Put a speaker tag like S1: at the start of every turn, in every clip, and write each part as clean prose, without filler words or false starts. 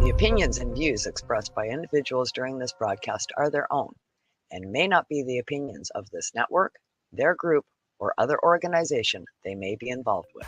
S1: The opinions and views expressed by individuals during this broadcast are their own and may not be the opinions of this network, their group, or other organization they may be involved with.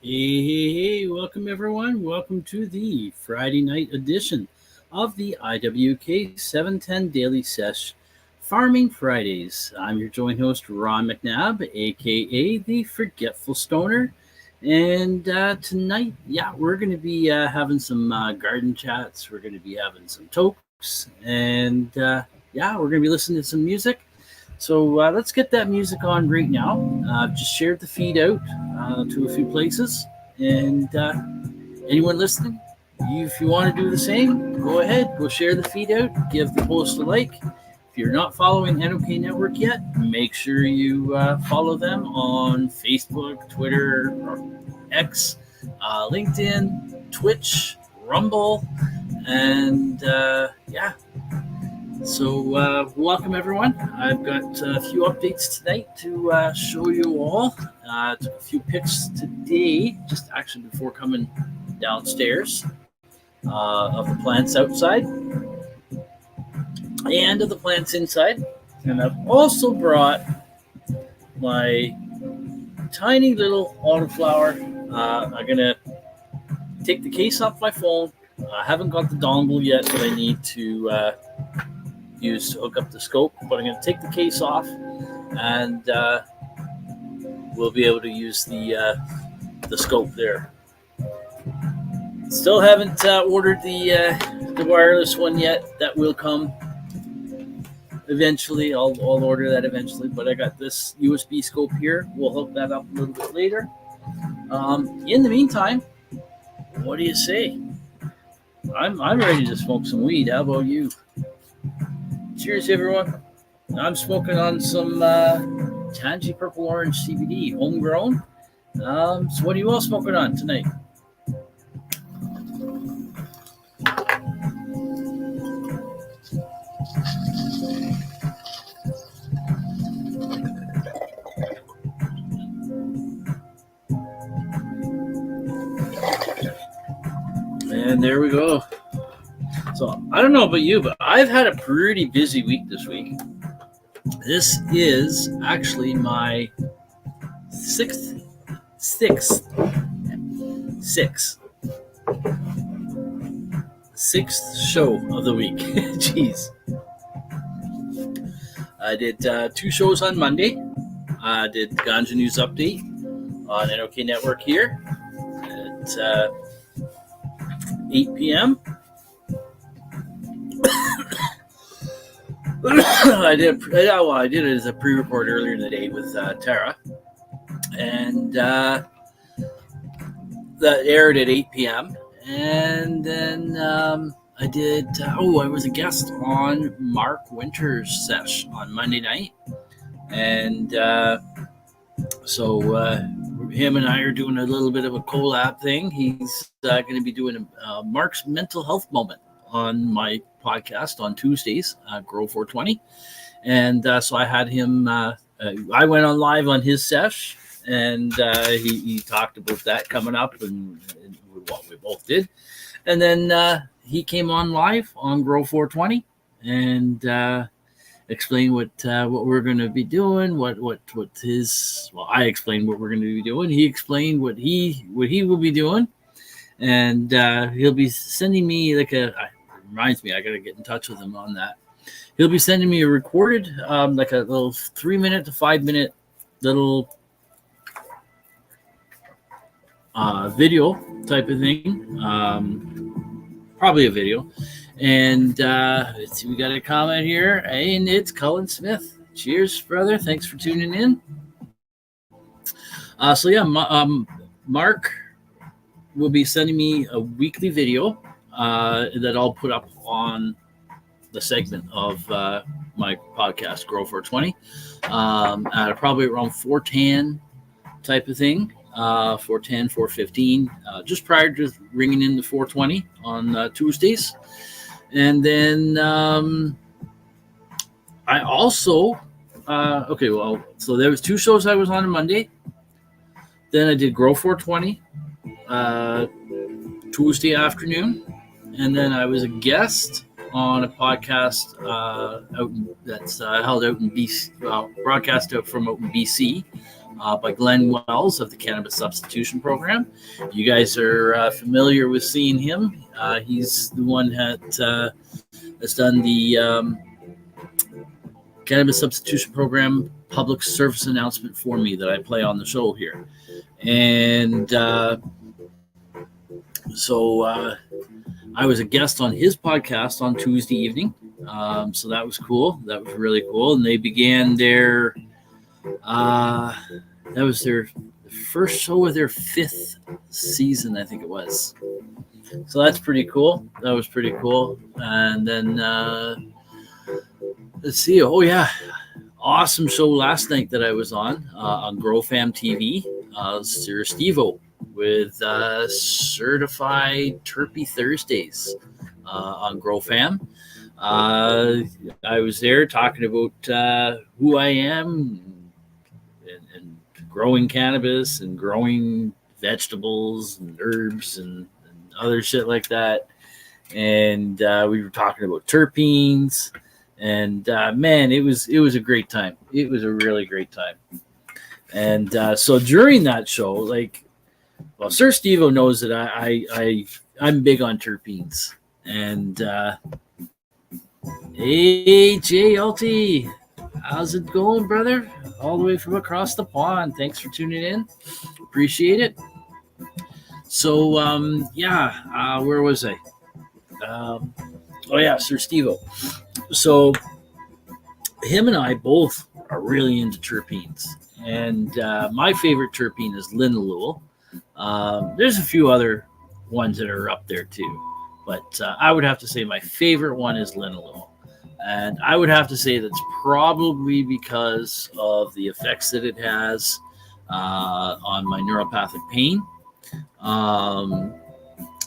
S2: Hey, welcome everyone. Welcome to the Friday night edition of the IWK 710 Daily Sesh Farming Fridays. I'm your joint host, Ron McNabb, aka the Forgetful Stoner. And tonight, we're going to be having some garden chats. We're going to be having some tokes. And we're going to be listening to some music. So let's get that music on right now. I've just shared the feed out to a few places. And anyone listening, if you want to do the same, go ahead. Go share the feed out. Give the post a like. If you're not following NOK Network yet, make sure you follow them on Facebook, Twitter, or X, LinkedIn, Twitch, Rumble, and So welcome everyone. I've got a few updates tonight to show you all. Took a few pics today, just actually before coming downstairs, of the plants outside and of the plants inside. And I've also brought my tiny little autoflower. I'm gonna take the case off my phone. I haven't got the dongle yet that I need to use to hook up the scope, but I'm going to take the case off and we'll be able to use the scope there. Still haven't ordered the wireless one yet. That will come eventually. I'll order that eventually, but I got this USB scope here. We'll hook that up a little bit later. In the meantime, what do you say? I'm ready to smoke some weed. How about you? Cheers, everyone. I'm smoking on some Tangy Purple Orange CBD, homegrown. So what are you all smoking on tonight? And there we go. So I don't know about you, but I've had a pretty busy week this week. This is actually my sixth show of the week. Jeez. I did 2 shows on Monday. I did the Ganja News Update on NOK Network here at 8 p.m. I did it as a pre-record earlier in the day with Tara, and that aired at 8 p.m. And then I did. I was a guest on Mark Winter's sesh on Monday night, and so him and I are doing a little bit of a collab thing. He's going to be doing Mark's mental health moment on my podcast on Tuesdays, Grow 420. And so I had him, I went on live on his sesh, and he talked about that coming up and what we both did. And then he came on live on Grow 420 and explained what we're going to be doing, I explained what we're going to be doing. He explained what he will be doing. And he'll be sending me reminds me, I got to get in touch with him on that. He'll be sending me a recorded, like a little 3-minute to 5-minute little video type of thing. Probably a video. And let's see, we got a comment here, and it's Cullen Smith. Cheers, brother. Thanks for tuning in. Mark will be sending me a weekly video that I'll put up on the segment of my podcast, Grow 420, at probably around 4:10 type of thing, 4:10, 4:15, just prior to ringing in the 420 on Tuesdays. And then I also, so there was 2 shows I was on Monday. Then I did Grow 420 Tuesday afternoon. And then I was a guest on a podcast that's held out in BC, broadcast out from out in BC by Glenn Wells of the Cannabis Substitution Program. You guys are familiar with seeing him. He's the one that has done the Cannabis Substitution Program public service announcement for me that I play on the show here. And so I was a guest on his podcast on Tuesday evening. So that was cool. That was really cool. And they began their, that was their first show of their 5th season, I think it was. So that's pretty cool. That was pretty cool. And then, let's see. Oh, yeah. Awesome show last night that I was on GrowFam TV. Sir Steve-O with Certified Terpy Thursdays on GrowFam. I was there talking about who I am and growing cannabis and growing vegetables and herbs and other shit like that. And we were talking about terpenes. And man, it was a great time. It was a really great time. And so during that show, Sir Steve-O knows that I'm big on terpenes. And hey, JLT, how's it going, brother? All the way from across the pond. Thanks for tuning in. Appreciate it. So where was I? Sir Steve-O. So him and I both are really into terpenes. And my favorite terpene is linalool. There's a few other ones that are up there too. But I would have to say my favorite one is linalool. And I would have to say that's probably because of the effects that it has on my neuropathic pain,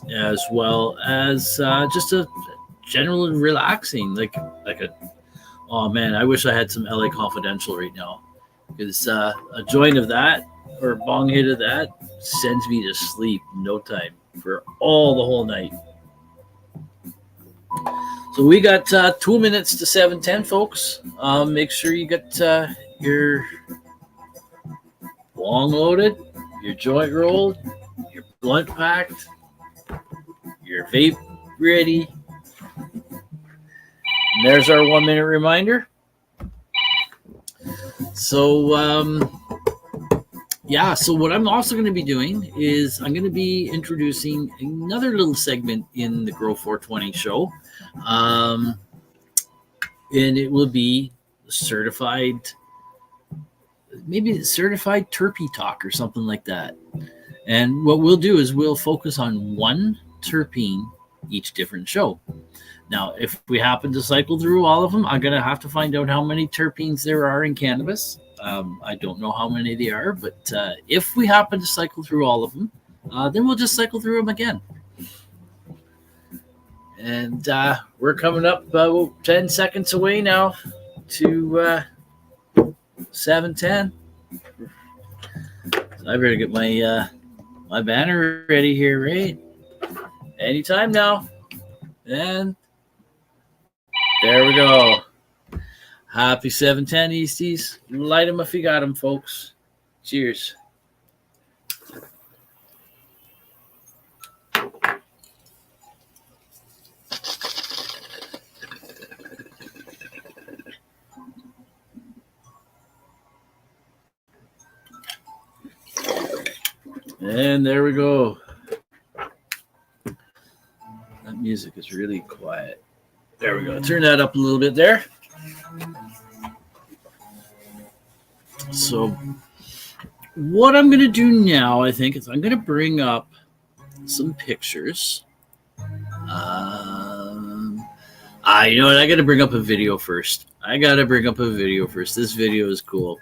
S2: as well as just a general relaxing, oh man, I wish I had some LA Confidential right now, because a joint of that or a bong hit of that sends me to sleep in no time for the whole night. So we got 2 minutes to 7:10, folks. Make sure you get your bong loaded, your joint rolled, your blunt packed, your vape ready. And there's our 1 minute reminder. So, so what I'm also going to be doing is I'm going to be introducing another little segment in the Grow 420 show. And it will be certified terpy talk or something like that. And what we'll do is we'll focus on one terpene each different show. Now, if we happen to cycle through all of them, I'm going to have to find out how many terpenes there are in cannabis. I don't know how many they are, but if we happen to cycle through all of them, then we'll just cycle through them again. And we're coming up 10 seconds away now to 7:10. So I better get my my banner ready here, right? Anytime now. And there we go. Happy 7:10 Easties. Light them if you got them, folks. Cheers. And there we go. That music is really quiet. There we go. Turn that up a little bit there. So what I'm going to do now, I think, is I'm going to bring up some pictures. You know what? I got to bring up a video first. This video is cool.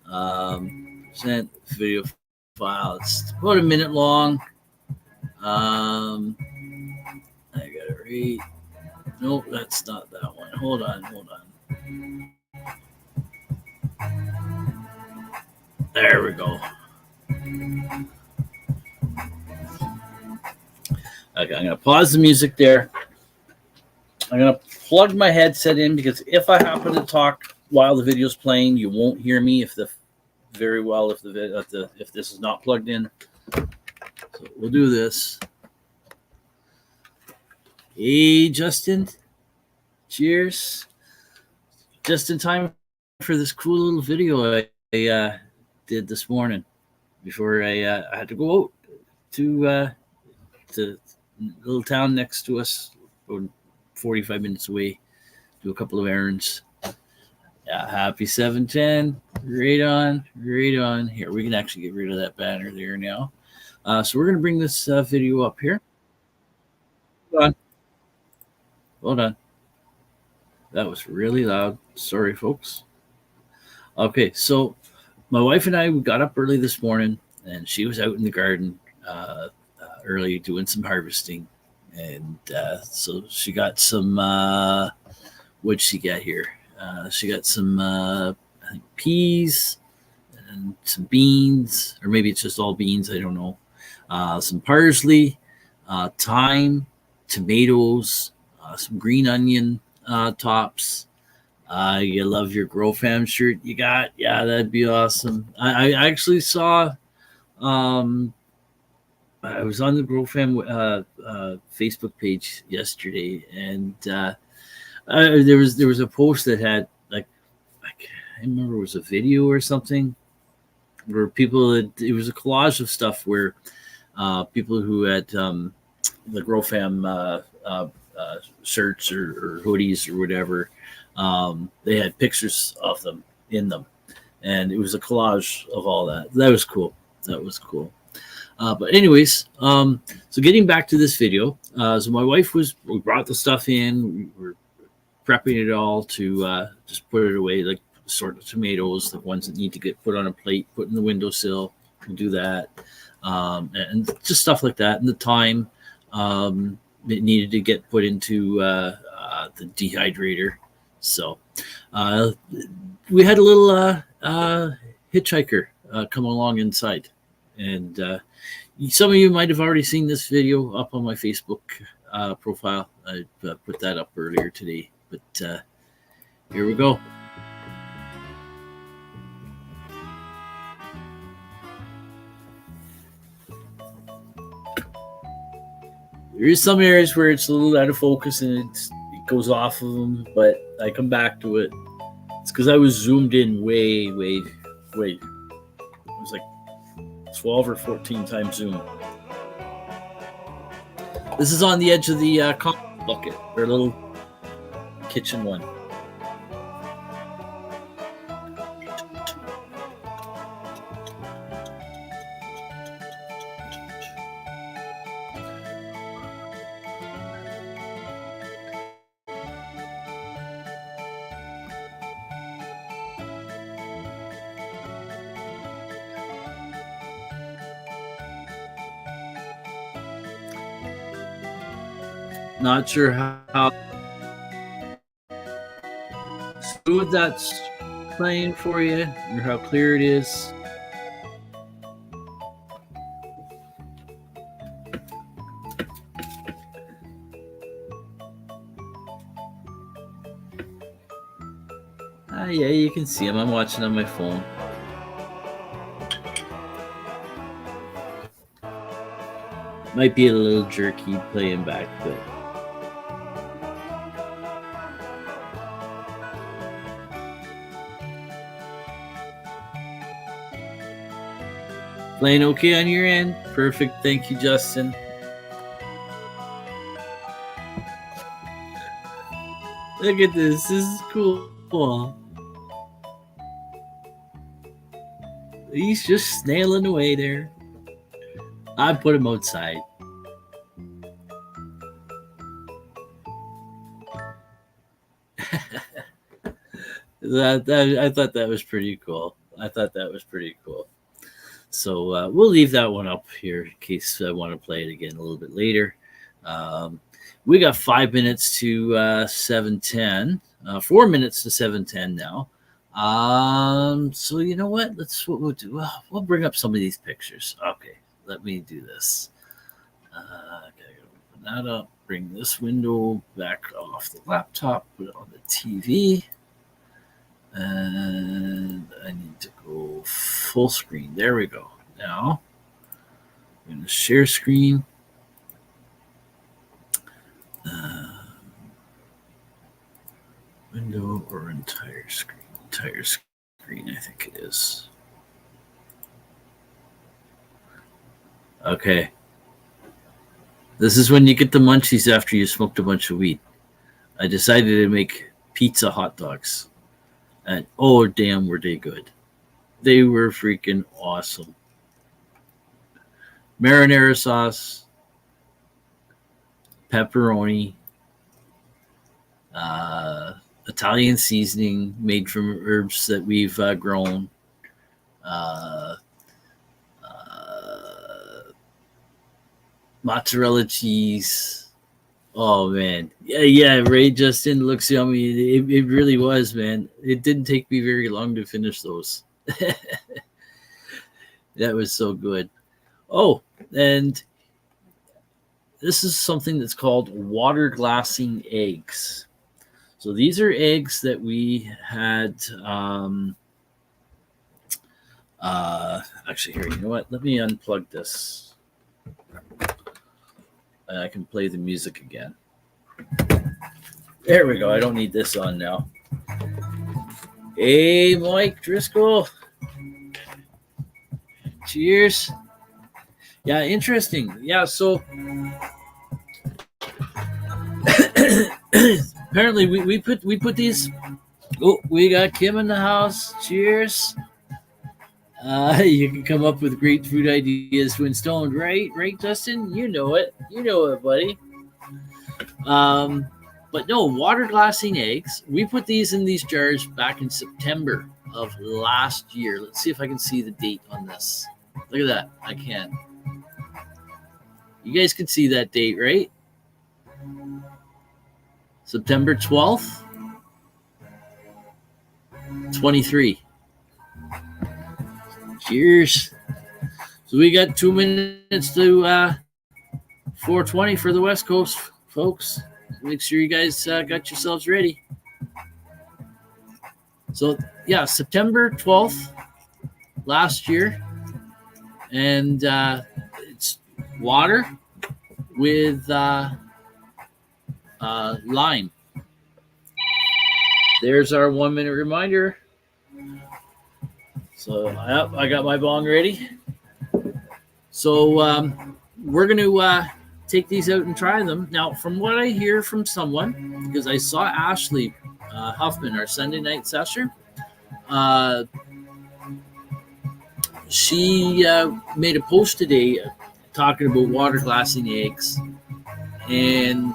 S2: Present video file. It's about a minute long. I got to read. Nope, that's not that one. Hold on. There we go. Okay, I'm going to pause the music there. I'm going to plug my headset in because if I happen to talk while the video's playing, you won't hear me if this is not plugged in. So we'll do this. Hey, Justin. Cheers. Just in time for this cool little video I did this morning before I had to go out to a little town next to us, 45 minutes away, do a couple of errands. Yeah, happy 710. Right on. Here, we can actually get rid of that banner there now. So we're going to bring this video up here. Hold on. That was really loud. Sorry, folks. Okay, so my wife and I got up early this morning, and she was out in the garden early doing some harvesting. And so she got some, what'd she get here? She got some, I think, peas and some beans, or maybe it's just all beans, I don't know. Some parsley, thyme, tomatoes, some green onion tops. You love your Grow Fam shirt you got? Yeah, that'd be awesome. I actually saw, I was on the Grow Fam Facebook page yesterday, and there was a post that had I can't remember, it was a video or something where it was a collage of stuff where people who had the Grow Fam shirts or hoodies or whatever, they had pictures of them in them, and it was a collage of all that. That was cool. But anyways, so getting back to this video, so my wife we brought the stuff in, we were prepping it all to just put it away, like sort of tomatoes, the ones that need to get put on a plate, put in the windowsill, we'll do that, and just stuff like that. And the thyme, it needed to get put into the dehydrator. So we had a little hitchhiker come along inside, and some of you might have already seen this video up on my Facebook profile. I put that up earlier today, but here we go. There is some areas where it's a little out of focus and it goes off of them, but I come back to it. It's because I was zoomed in way. It was like 12 or 14 times zoom. This is on the edge of the compost bucket, or little kitchen one. Not sure how smooth that's playing for you, or how clear it is. Yeah, you can see them. I'm watching on my phone. Might be a little jerky playing back, but Playing okay on your end? Perfect. Thank you, Justin. Look at this. This is cool. He's just snailing away there. I put him outside. I thought that was pretty cool. So we'll leave that one up here in case I want to play it again a little bit later. We got 5 minutes to 7:10. 4 minutes to 7:10 now. So you know what? What we'll do. We'll bring up some of these pictures. Okay, let me do this. Gotta open that up. Bring this window back off the laptop. Put it on the TV. And I need to go full screen. There we go. Now I'm going to share screen. Window or entire screen? Entire screen, I think it is. Okay. This is when you get the munchies after you smoked a bunch of weed. I decided to make pizza hot dogs. And oh, damn, were they good. They were freaking awesome. Marinara sauce, pepperoni, Italian seasoning made from herbs that we've grown, mozzarella cheese. Oh, man. Yeah, Ray Justin looks yummy. It really was, man. It didn't take me very long to finish those. That was so good. Oh, and this is something that's called water glassing eggs. So these are eggs that we had. Actually, here, you know what? Let me unplug this. And I can play the music again. There we go. I don't need this on now. Hey, Mike Driscoll. Cheers. Yeah, interesting. Yeah, so apparently we put these. Oh, we got Kim in the house. Cheers. You can come up with great food ideas when stoned, right? Right, Justin? You know it, buddy. But no, water glassing eggs. We put these in these jars back in September of last year. Let's see if I can see the date on this. Look at that. I can. You guys can see that date, right? September 12th, 23. Cheers. So we got 2 minutes to 4:20 for the West Coast, folks. Make sure you guys got yourselves ready. So, yeah, September 12th last year. And it's water with lime. There's our 1 minute reminder. So I got my bong ready. So we're going to take these out and try them. Now, from what I hear from someone, because I saw Ashley Huffman, our Sunday night session, she made a post today talking about water glassing eggs. And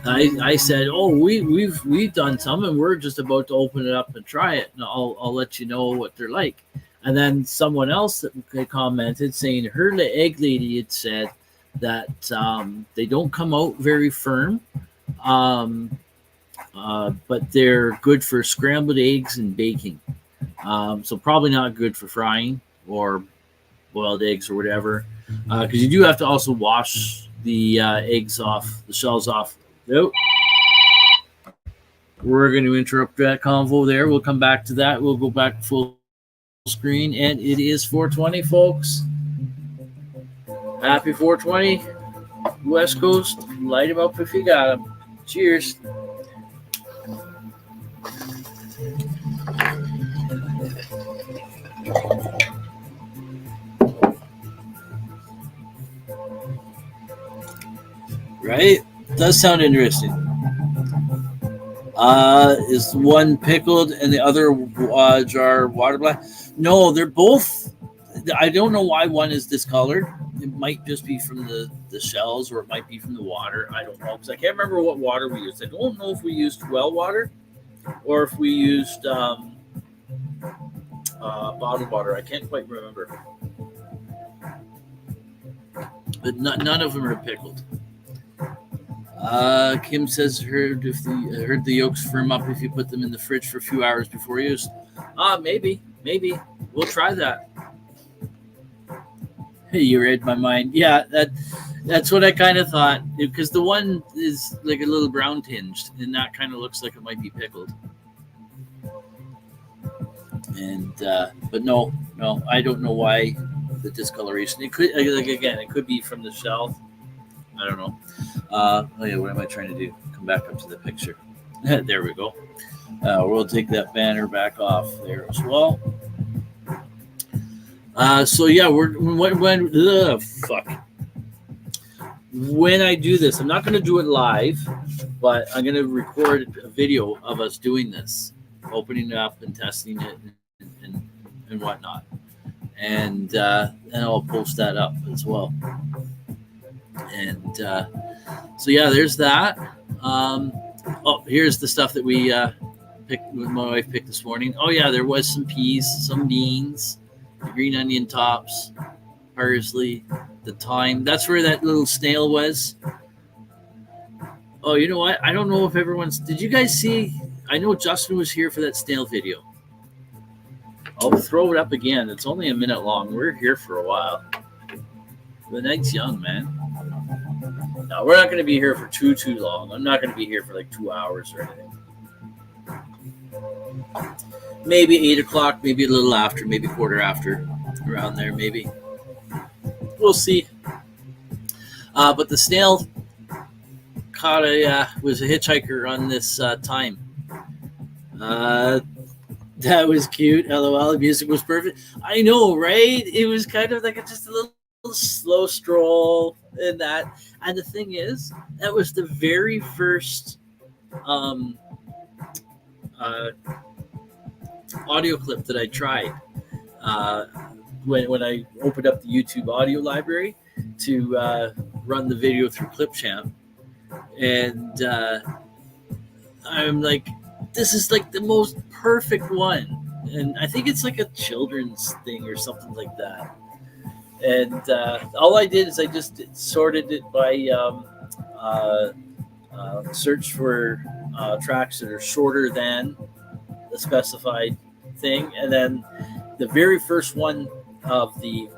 S2: I said, "Oh, we've done some, and we're just about to open it up and try it. And I'll let you know what they're like." And then someone else that commented saying her egg lady had said that they don't come out very firm, but they're good for scrambled eggs and baking. So probably not good for frying or boiled eggs or whatever, because you do have to also wash the eggs off, the shells off. Nope. We're going to interrupt that convo there. We'll come back to that. We'll go back full screen, and it is 4:20, folks. Happy 4:20, West Coast. Light them up if you got them. Cheers. Right? Does sound interesting. Is one pickled and the other jar water black? No, they're both. I don't know why one is discolored. It might just be from the shells, or it might be from the water. I don't know, because I can't remember what water we used. I don't know if we used well water or if we used bottled water. I can't quite remember. But none of them are pickled. Kim says heard the yolks firm up if you put them in the fridge for a few hours before use. Maybe we'll try that. Hey, you read my mind. Yeah, that's what I kind of thought, because the one is like a little brown tinged, and that kind of looks like it might be pickled. And but no, I don't know why the discoloration. It could, like, again, it could be from the shelf. I don't know. What am I trying to do? Come back up to the picture. There we go. We'll take that banner back off there as well. So yeah, when I do this, I'm not going to do it live, but I'm going to record a video of us doing this, opening it up and testing it and whatnot, and I'll post that up as well. And so yeah, there's that. Here's the stuff that we picked. My wife picked this morning. Oh yeah, there was some peas, some beans, the green onion tops, parsley, the thyme. That's where that little snail was. Oh, you know what? I don't know if everyone's. Did you guys see? I know Justin was here for that snail video. I'll throw it up again. It's only a minute long. We're here for a while. The night's young, man. No, we're not going to be here for too long. I'm not going to be here for like 2 hours or anything. Maybe 8 o'clock, maybe a little after, maybe quarter after, around there, maybe. We'll see. But the snail was a hitchhiker on this time. That was cute. LOL. The music was perfect. I know, right? It was kind of like just a little slow stroll and that. And the thing is, that was the very first audio clip that I tried when I opened up the YouTube audio library to run the video through Clipchamp. And I'm like, this is like the most perfect one. And I think it's like a children's thing or something like that. And all I did is I just sorted it by search for tracks that are shorter than the specified thing. And then the very first one of the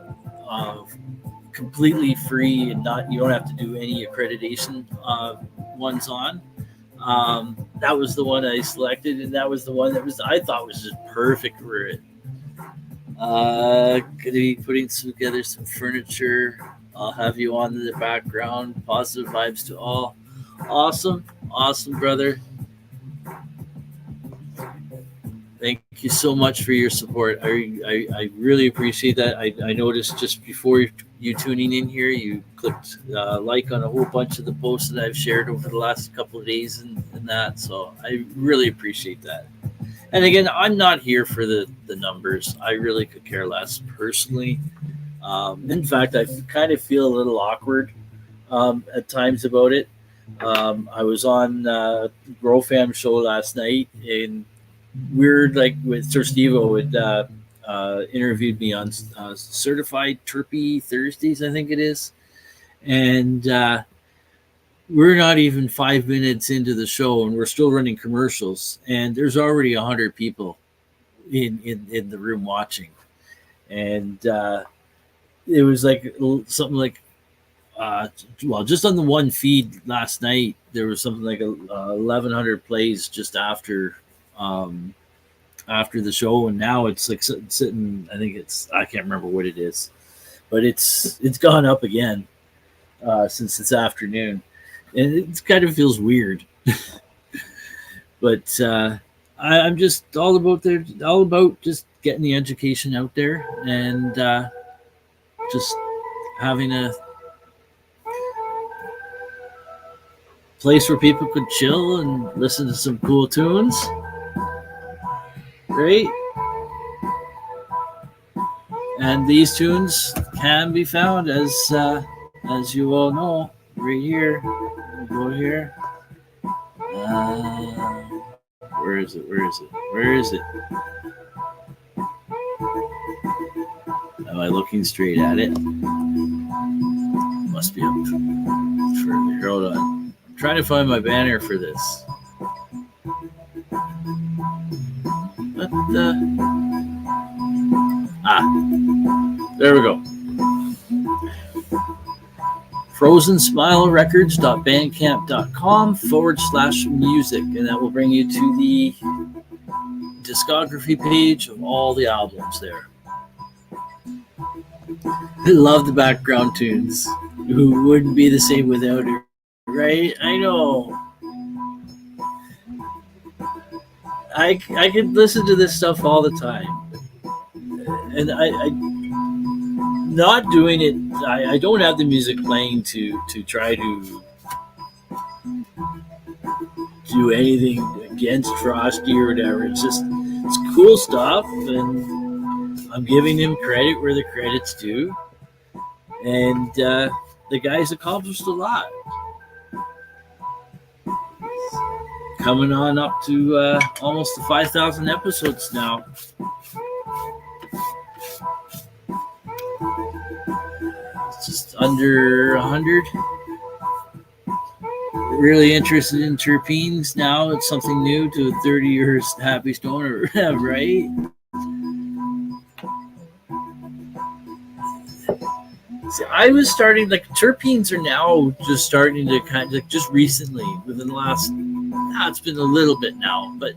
S2: completely free and you don't have to do any accreditation ones on. That was the one I selected, and that was the one that I thought was just perfect for it. Gonna be putting together some furniture. I'll have you on in the background. Positive vibes to all. Awesome, brother. Thank you so much for your support. I really appreciate that. I noticed just before you tuning in here, you clicked like on a whole bunch of the posts that I've shared over the last couple of days and that. So I really appreciate that. And again, I'm not here for the numbers. I really could care less personally. In fact, I kind of feel a little awkward at times about it. I was on Grow Fam show last night, and we're like with Sir Steve-O had interviewed me on Certified Terpy Thursdays, I think it is. And we're not even 5 minutes into the show, and we're still running commercials. And there's already 100 people in the room watching. And it was like something like, just on the one feed last night, there was something like 1,100 plays just after the show, and now it's like sitting. I think I can't remember what it is, but it's gone up again since this afternoon, and it kind of feels weird. But I'm just all about just getting the education out there and just having place where people could chill and listen to some cool tunes, right? And these tunes can be found as you all know, right here. Go here. Where is it? Where is it? Where is it? Am I looking straight at it? Must be up further. Hold on. I'm trying to find my banner for this. What the? There we go. FrozenSmileRecords.bandcamp.com/music, and that will bring you to the discography page of all the albums there. I love the background tunes. Who wouldn't be the same without it, right? I know. I could listen to this stuff all the time, and I not doing it. I don't have the music playing to try to do anything against Frosty or whatever. It's cool stuff, and I'm giving him credit where the credit's due. And the guy's accomplished a lot. Coming on up to almost 5,000 episodes now. It's just under 100. Really interested in terpenes now. It's something new to a 30 years happy stoner, right? See, I was starting, like, terpenes are now just starting to kind of, like, just recently, within the last, it's been a little bit now, but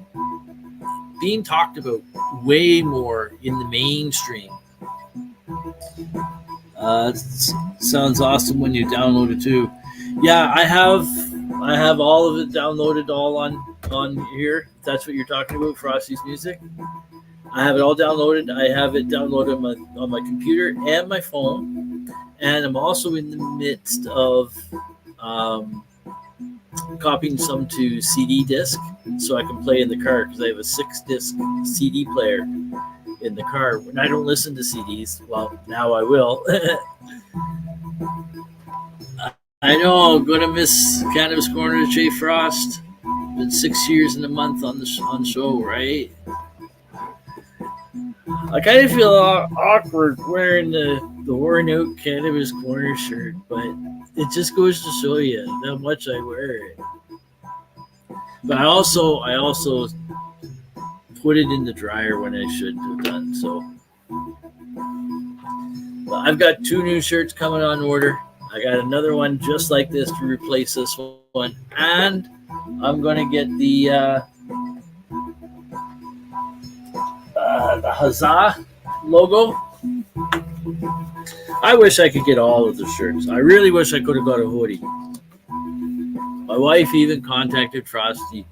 S2: being talked about way more in the mainstream. Sounds awesome when you download it too. Yeah, I have all of it downloaded all on here. If that's what you're talking about, Frosty's Music. I have it all downloaded. I have it downloaded on my computer and my phone. And I'm also in the midst of copying some to CD disc so I can play in the car, because I have a 6-disc CD player in the car. When I don't listen to CDs, well, now I will. I know I'm going to miss Cannabis Corner with Jay Frost. Been 6 years and a month on the show, right? I kind of feel awkward wearing the worn out Cannabis Corner shirt, but it just goes to show you how much I wear it. But I also put it in the dryer when I shouldn't have done so. But I've got 2 new shirts coming on order. I got another one just like this to replace this one, and I'm gonna get the Huzzah logo. I wish I could get all of the shirts. I really wish I could have got a hoodie. My wife even contacted Frosty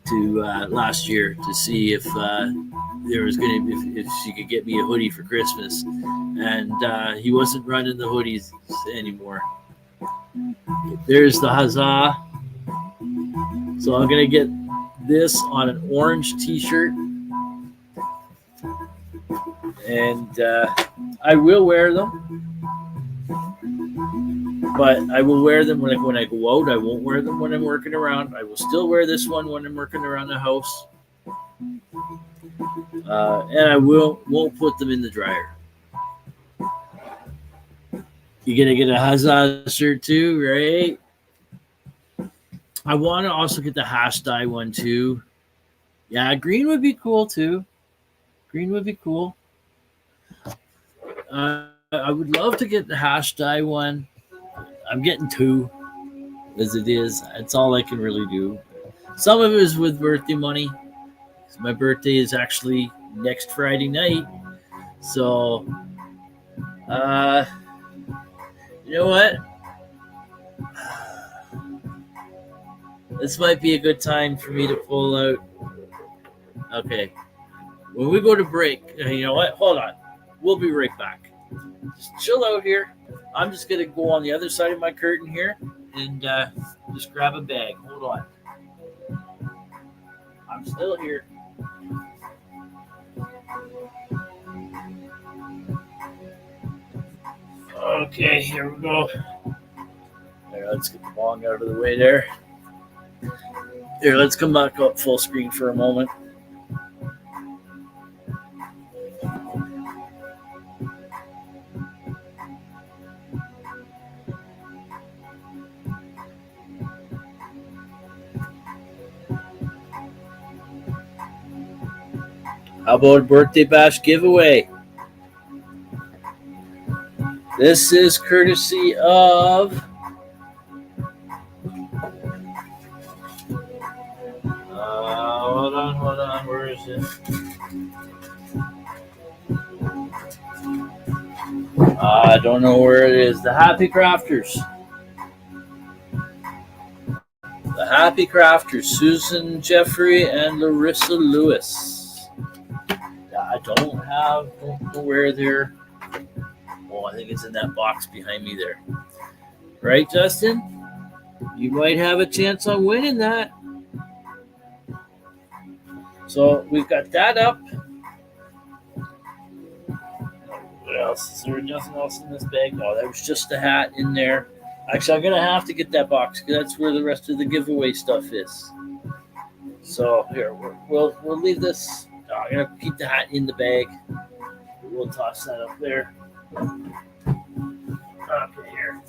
S2: to last year to see if there was if she could get me a hoodie for Christmas, and he wasn't running the hoodies anymore. There's the Huzzah. So I'm gonna get this on an orange T-shirt, and I will wear them. But I will wear them when I go out. I won't wear them when I'm working around. I will still wear this one when I'm working around the house. And I won't put them in the dryer. You're going to get a Huzzah shirt too, right? I want to also get the hash dye one too. Yeah, green would be cool too. Green would be cool. I would love to get the hash dye one. I'm getting 2 as it is. It's all I can really do. Some of it is with birthday money. My birthday is actually next Friday night. So, you know what? This might be a good time for me to pull out. Okay. When we go to break, you know what? Hold on. We'll be right back. Just chill out here. I'm just going to go on the other side of my curtain here, and just grab a bag. Hold on. I'm still here. Okay, here we go. There, let's get the bong out of the way there. Here, let's come back up full screen for a moment. How about a birthday bash giveaway? This is courtesy of hold on, where is it? I don't know where it is. The Happy Crafters. The Happy Crafters, Susan Jeffrey and Larissa Lewis. I don't know where they're. Oh, I think it's in that box behind me there. Right, Justin? You might have a chance on winning that. So we've got that up. What else? Is there nothing else in this bag? No, there was just the hat in there. Actually, I'm going to have to get that box because that's where the rest of the giveaway stuff is. So here, we'll leave this. I'm going to keep the hat in the bag. We'll toss that up there. Okay, here.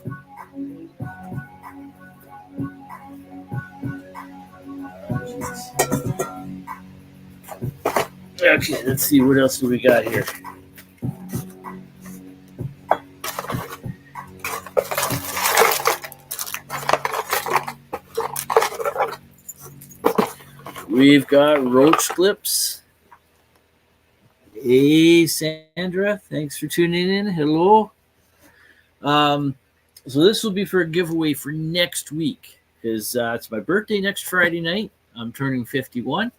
S2: Okay, let's see what else do we got here. We've got roach clips. Hey, Sandra, thanks for tuning in. Hello. So this will be for a giveaway for next week because it's my birthday next Friday night. I'm turning 51.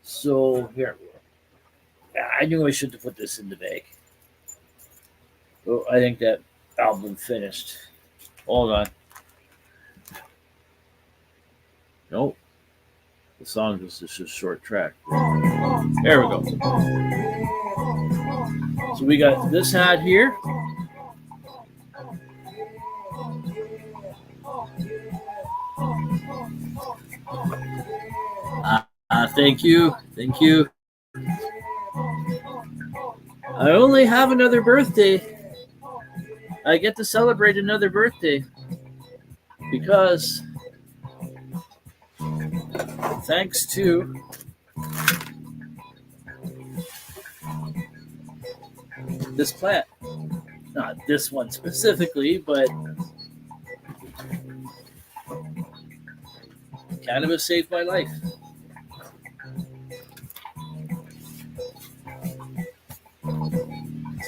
S2: So here, I knew I should have put this in the bag. Oh, I think that album finished. Hold on. Nope. The song was just a short track. There we go. So we got this hat here. Thank you. Thank you. I only have another birthday. I get to celebrate another birthday because thanks to this plant. Not this one specifically, but cannabis saved my life.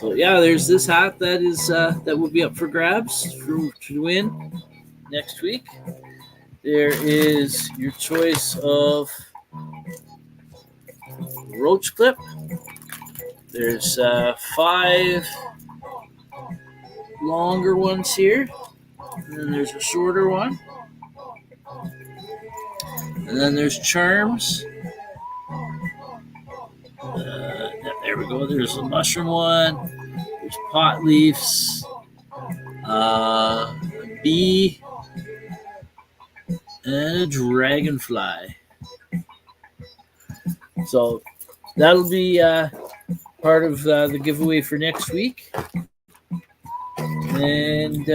S2: So yeah, there's this hat that is that will be up for grabs to win next week. There is your choice of roach clip. There's 5 longer ones here, and then there's a shorter one, and then there's charms. There we go. There's a mushroom one. There's pot leaves, a bee, and a dragonfly. So that'll be part of the giveaway for next week. And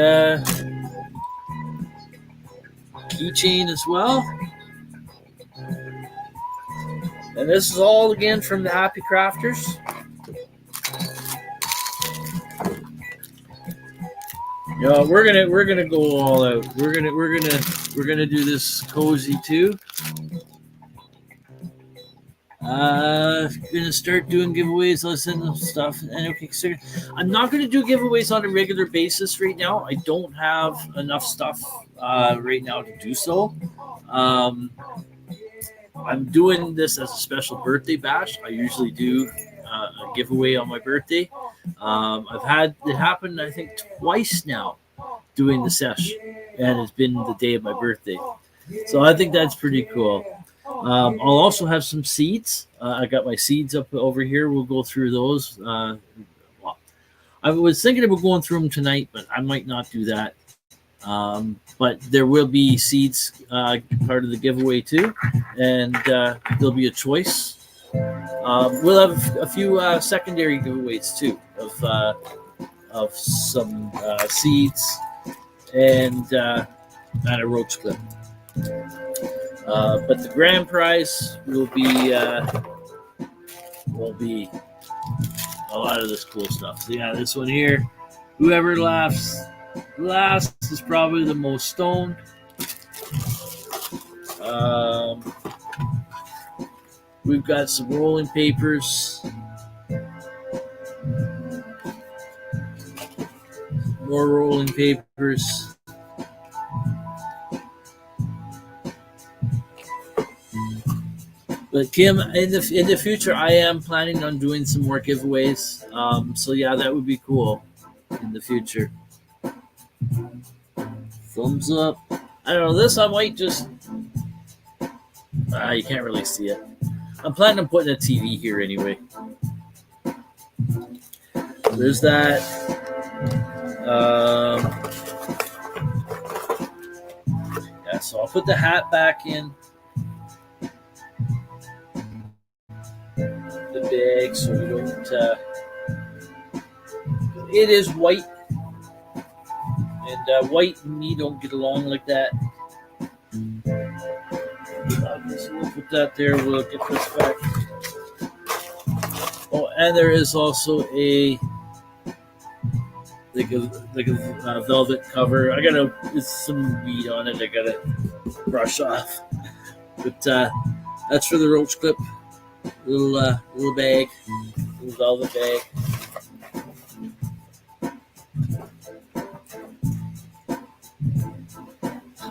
S2: keychain as well. And this is all again from the Happy Crafters. You know, we're gonna go all out. We're gonna do this cozy too. Gonna start doing giveaways. I'll send them stuff. And okay, so I'm not gonna do giveaways on a regular basis right now. I don't have enough stuff right now to do so. I'm doing this as a special birthday bash. I usually do a giveaway on my birthday. I've had it happen, I think, twice now. doing the sesh, and it's been the day of my birthday. So I think that's pretty cool. I'll also have some seeds. I got my seeds up over here. We'll go through those. Well, I was thinking about going through them tonight, but I might not do that. But there will be seeds part of the giveaway too, and there'll be a choice. We'll have a few secondary giveaways too of some seeds and a roach clip. But the grand prize will be a lot of this cool stuff. So yeah, this one here, whoever laughs last is probably the most stoned. We've got some rolling papers. More rolling papers. But Kim, in the future, I am planning on doing some more giveaways. So yeah, that would be cool in the future. Thumbs up. I don't know. This I might just. You can't really see it. I'm planning on putting a TV here anyway. There's that. Yeah, so I'll put the hat back in the bag so we don't. It is white, and white and me don't get along like that. So we'll put that there. We'll get this back. Oh, and there is also a velvet cover. It's some weed on it. I gotta brush off. But that's for the roach clip. Little bag, little velvet bag.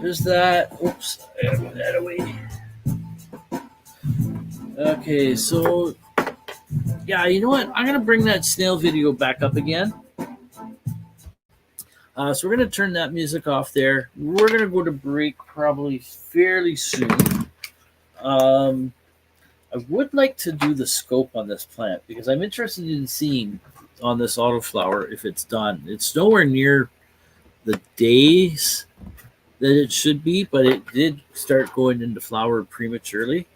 S2: There's that. Oops, I gotta put that away. Okay, so yeah, you know what? I'm gonna bring that snail video back up again. So we're gonna turn that music off there. We're gonna go to break probably fairly soon. I would like to do the scope on this plant because I'm interested in seeing on this autoflower if it's done. It's nowhere near the days that it should be, but it did start going into flower prematurely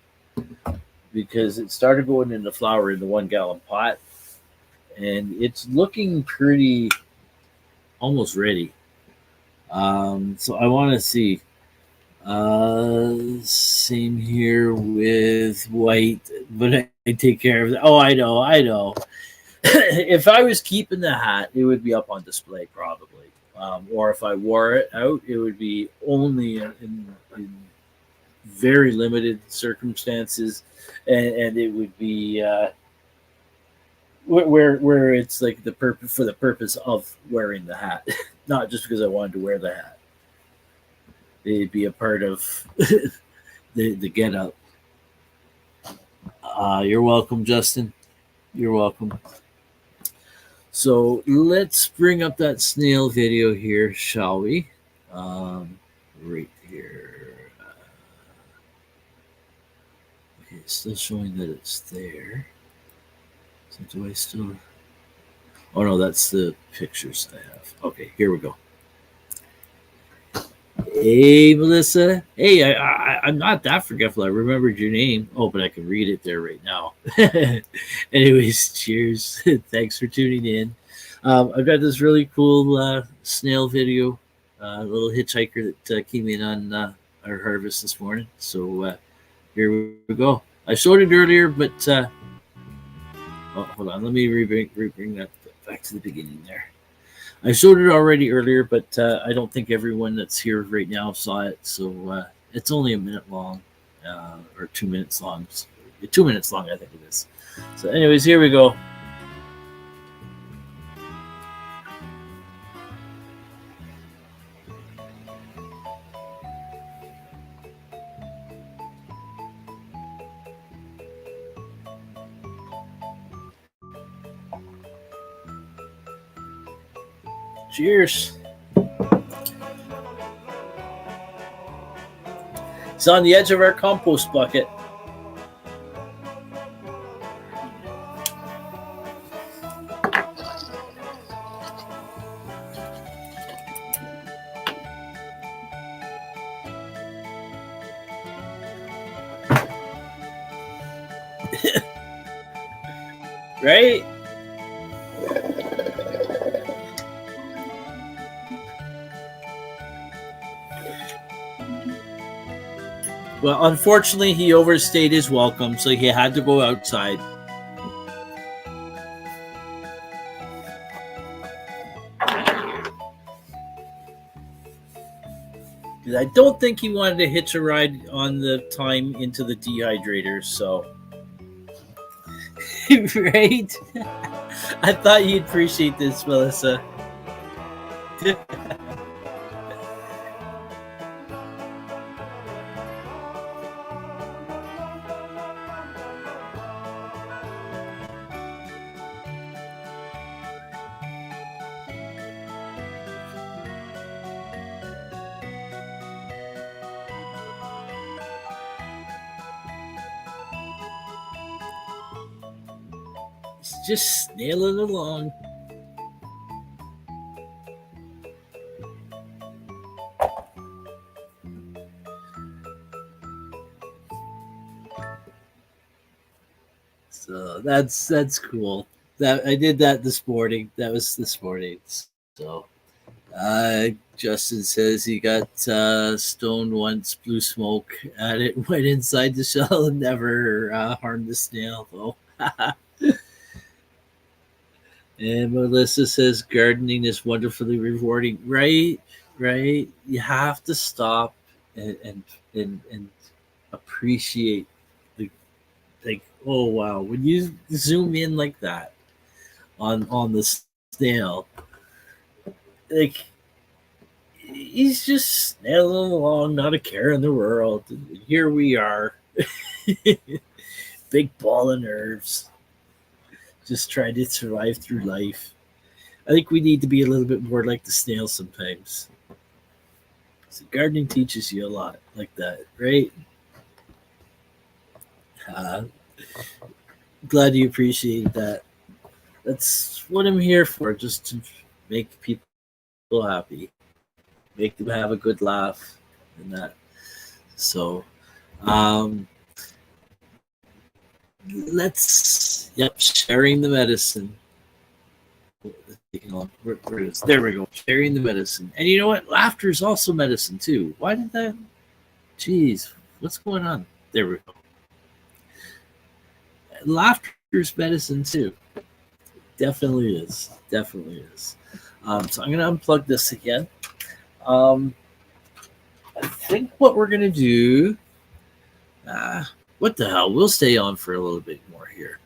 S2: because it started going into flower in the 1 gallon pot, and it's looking pretty almost ready. So I want to see. Same here with white, but I take care of that. Oh, I know. If I was keeping the hat, it would be up on display probably. Or if I wore it out, it would be only in very limited circumstances, and it would be where it's like the purpose of wearing the hat, not just because I wanted to wear the hat. It'd be a part of the get up. You're welcome, Justin. You're welcome. So let's bring up that snail video here, shall we? Right here. Okay, it's still showing that it's there. So do I still? Oh no, that's the pictures I have. Okay, here we go. Hey, Melissa. Hey, I'm not that forgetful. I remembered your name. Oh, but I can read it there right now. Anyways, cheers. Thanks for tuning in. I've got this really cool snail video, little hitchhiker that came in on our harvest this morning. So here we go. I showed it earlier, but hold on. Let me bring that back to the beginning there. I showed it already earlier, but I don't think everyone that's here right now saw it. So it's only a minute long, or 2 minutes long. 2 minutes long, I think it is. So anyways, here we go. Cheers. He's on the edge of our compost bucket. Right? Well, unfortunately, he overstayed his welcome, so he had to go outside. I don't think he wanted to hitch a ride on the time into the dehydrator, so. Right? I thought you'd appreciate this, Melissa. Just snailing along. So that's cool. That I did that this morning. That was this morning. So Justin says he got stoned once, blew smoke at it, went inside the shell, and never harmed the snail though. And Melissa says gardening is wonderfully rewarding. Right, right. You have to stop and appreciate the, like, oh wow, when you zoom in like that on the snail, like he's just snailing along, not a care in the world. And here we are, big ball of nerves, just trying to survive through life. I think we need to be a little bit more like the snail sometimes. So gardening teaches you a lot like that, right? Glad you appreciate that. That's what I'm here for, just to make people happy, make them have a good laugh, and that. So, sharing the medicine. Where is, there we go. Sharing the medicine. And you know what? Laughter is also medicine too. Why did that? Jeez, what's going on? There we go. Laughter is medicine too. Definitely is. Definitely is. So I'm going to unplug this again. I think what we're going to do, what the hell? We'll stay on for a little bit more here.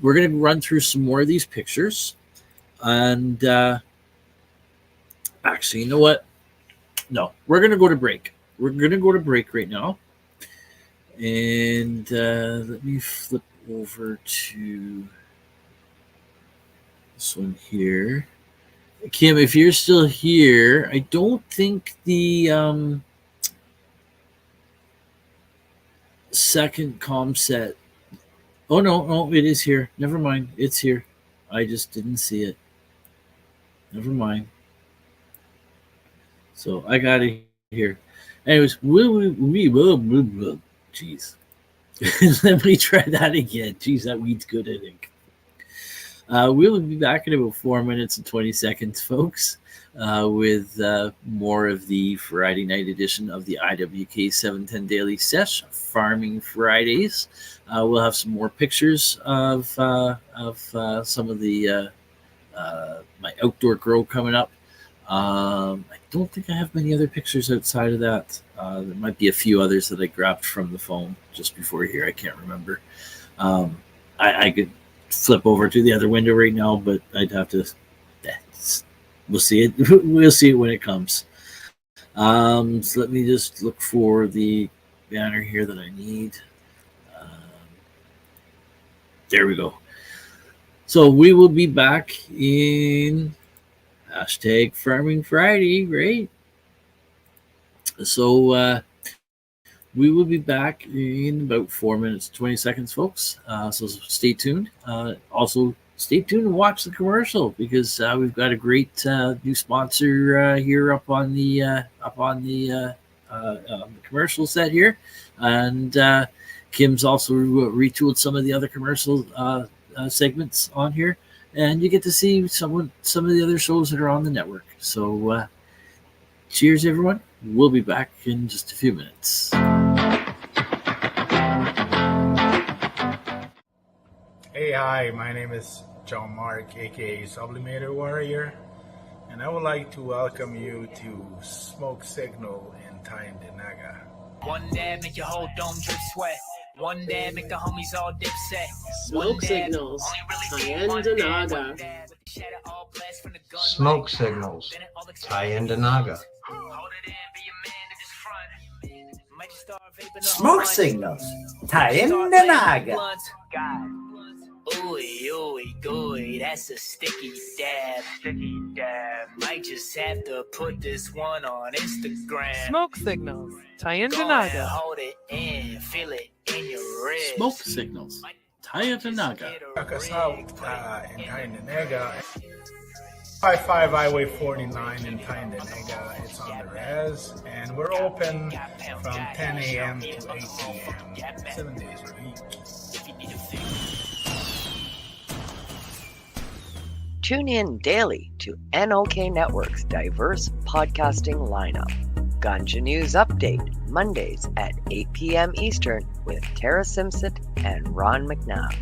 S2: We're going to run through some more of these pictures. And actually, you know what? No, we're going to go to break. We're going to go to break right now. And let me flip over to this one here. Kim, if you're still here, I don't think the second com set. Oh, no, it is here. Never mind. It's here. I just didn't see it. Never mind. So I got it here. Anyways, jeez. Let me try that again. Jeez, that weed's good, I think. We will be back in about 4 minutes and 20 seconds, folks, with more of the Friday night edition of the IWK 710 Daily Sesh, Farming Fridays. We'll have some more pictures of some of the my outdoor grow coming up. I don't think I have many other pictures outside of that. There might be a few others that I grabbed from the phone just before here. I can't remember. I could flip over to the other window right now, but I'd have to. We'll see it. We'll see it when it comes. So let me just look for the banner here that I need. There we go. So we will be back in hashtag Farming Friday, right? So We will be back in about 4 minutes, 20 seconds, folks. So stay tuned. Also, stay tuned and watch the commercial because we've got a great new sponsor here up on the commercial set here, and Kim's also retooled some of the other commercial segments on here, and you get to see some of the other shows that are on the network. So, cheers, everyone. We'll be back in just a few minutes.
S3: Hey, hi, my name is John Mark, aka Sublimator Warrior, and I would like to welcome you to Smoke Signal in Tyendinaga.
S4: One dab make your whole dome drip sweat. One dab make the homies all dip set.
S5: Smoke Signals, Tyendinaga.
S6: Smoke Signals, Tyendinaga.
S7: Smoke Signals, Tyendinaga.
S4: Ooey, ooey, gooey, that's a sticky dab. Might just have to put this one on Instagram.
S5: Smoke Signals, Tyendinaga.
S4: Hold it in, feel it in your wrist.
S2: Smoke Signals, Tyendinaga.
S3: Check us out in Tyendinaga. 55 Highway 49 in Tyendinaga. It's on the res, and we're open from 10 a.m. to 8 p.m. 7 days a week.
S1: Tune in daily to NOK Network's diverse podcasting lineup. Ganja News Update, Mondays at 8 p.m. Eastern with Tara Simpson and Ron McNabb.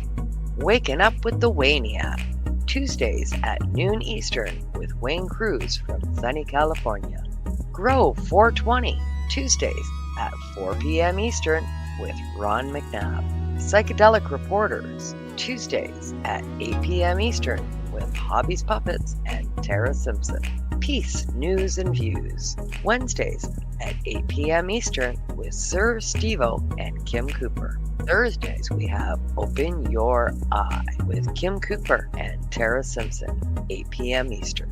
S1: Waking Up with the Waniac, Tuesdays at noon Eastern with Wayne Cruz from sunny California. Grow 420, Tuesdays at 4 p.m. Eastern with Ron McNabb. Psychedelic Reporters, Tuesdays at 8 p.m. Eastern with Hobbies Puppets and Tara Simpson. Peace, News and Views, Wednesdays at 8 p.m. Eastern with Sir Stevo and Kim Cooper. Thursdays we have Open Your Eye with Kim Cooper and Tara Simpson, 8 p.m. Eastern.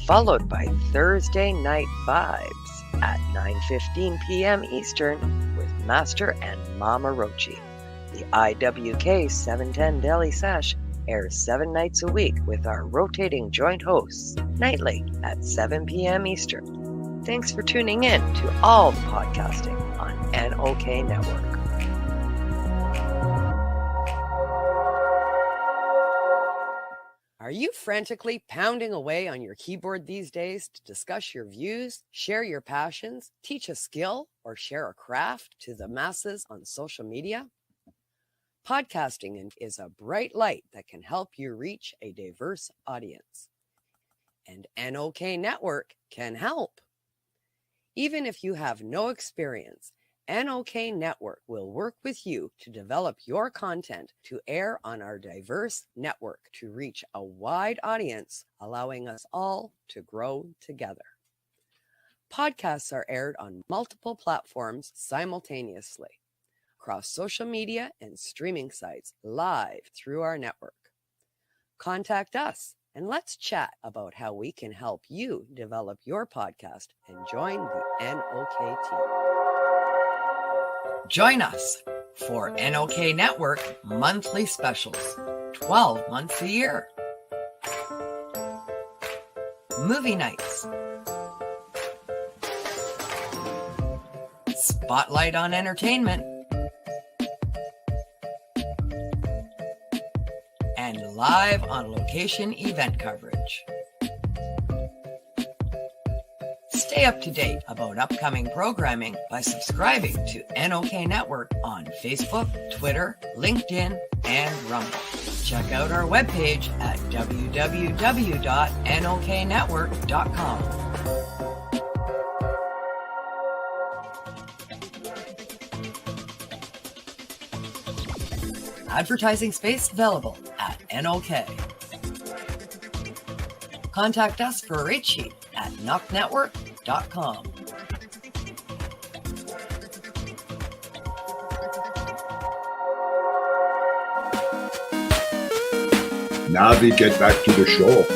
S1: Followed by Thursday Night Vibes at 9:15 p.m. Eastern with Master and Mama Rochi. The IWK 710 Daily Sesh airs 7 nights a week with our rotating joint hosts, nightly at 7 p.m. Eastern. Thanks for tuning in to all the podcasting on NOK Network. Are you frantically pounding away on your keyboard these days to discuss your views, share your passions, teach a skill, or share a craft to the masses on social media? Podcasting is a bright light that can help you reach a diverse audience. And NOK Network can help. Even if you have no experience, NOK Network will work with you to develop your content to air on our diverse network to reach a wide audience, allowing us all to grow together. Podcasts are aired on multiple platforms simultaneously, across social media and streaming sites, live through our network. Contact us and let's chat about how we can help you develop your podcast and join the NOK team. Join us for NOK Network monthly specials, 12 months a year. Movie nights. Spotlight on entertainment. And live on location event coverage. Stay up to date about upcoming programming by subscribing to NOK Network on Facebook, Twitter, LinkedIn, and Rumble. Check out our webpage at www.noknetwork.com. Advertising space available at NOK. Contact us for a rate sheet at NOKNetwork.com.
S8: Now we get back to the show.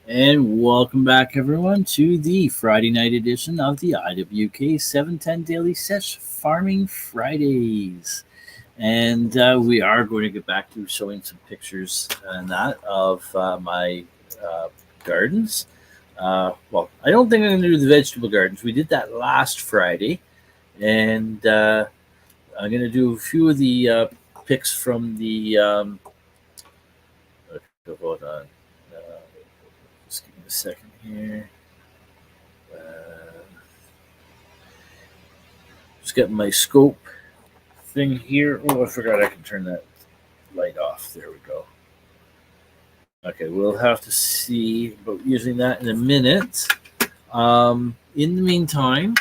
S2: And welcome back, everyone, to the Friday night edition of the IWK 710 Daily Sesh Farming Fridays. And we are going to get back to showing some pictures and that of my gardens. Well, I don't think I'm going to do the vegetable gardens. We did that last Friday. And I'm going to do a few of the pics from the... hold on. Just give me a second here. Just getting my scope thing here. Oh, I forgot I can turn that light off. There we go. Okay, we'll have to see about using that in a minute. In the meantime,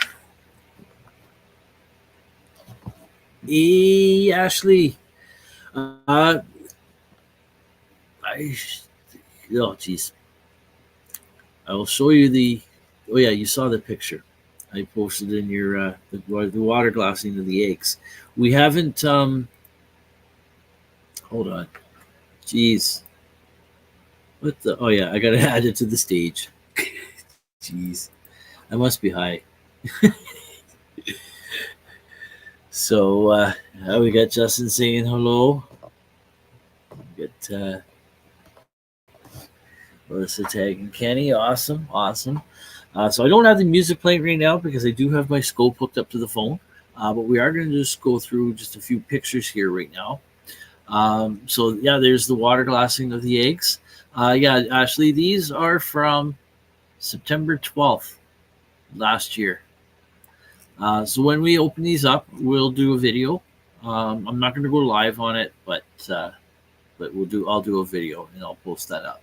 S2: hey, Ashley. Oh, geez. I will show you the. Oh yeah, you saw the picture I posted in your the water glassing of the eggs. We haven't. Hold on. Jeez. What the? Oh yeah, I gotta add it to the stage. Jeez, I must be high. So we got Justin saying hello. We got Melissa tagging Kenny. Awesome. So I don't have the music playing right now because I do have my scope hooked up to the phone. But we are going to just go through just a few pictures here right now. So yeah, there's the water glassing of the eggs. Yeah, Ashley, these are from September 12th last year. So when we open these up, we'll do a video. I'm not going to go live on it, but I'll do a video and I'll post that up.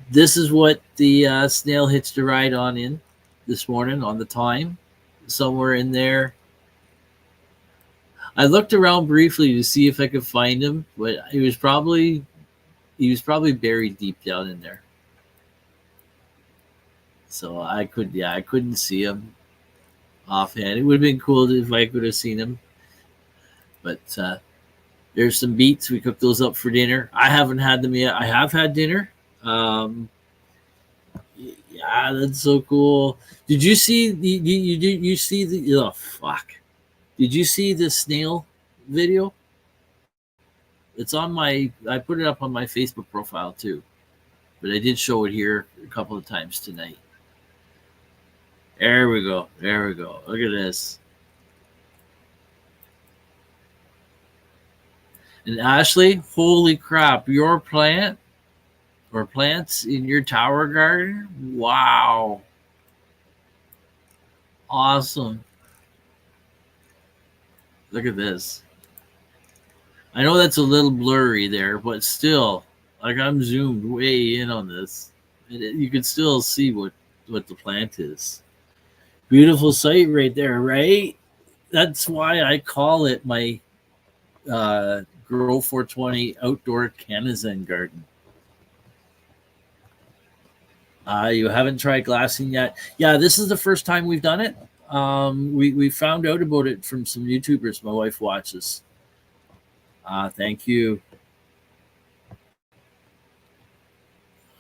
S2: This is what the snail hitched a ride on in this morning on the time, somewhere in there. I looked around briefly to see if I could find him, but he was probably buried deep down in there. So I couldn't see him offhand. It would have been cool if I could have seen him. But there's some beets. We cooked those up for dinner. I haven't had them yet. I have had dinner. Yeah, that's so cool. Did you see you see the oh fuck? Did you see the snail video? It's on I put it up on my Facebook profile too, but I did show it here a couple of times tonight. There we go. Look at this. And Ashley, holy crap, your plant or plants in your tower garden? Wow. Awesome. Look at this. I know that's a little blurry there, but still, like I'm zoomed way in on this. You can still see what the plant is. Beautiful sight right there, right? That's why I call it my Grow 420 outdoor Canazen garden. You haven't tried glassing yet? Yeah, this is the first time we've done it. We found out about it from some YouTubers my wife watches. Thank you.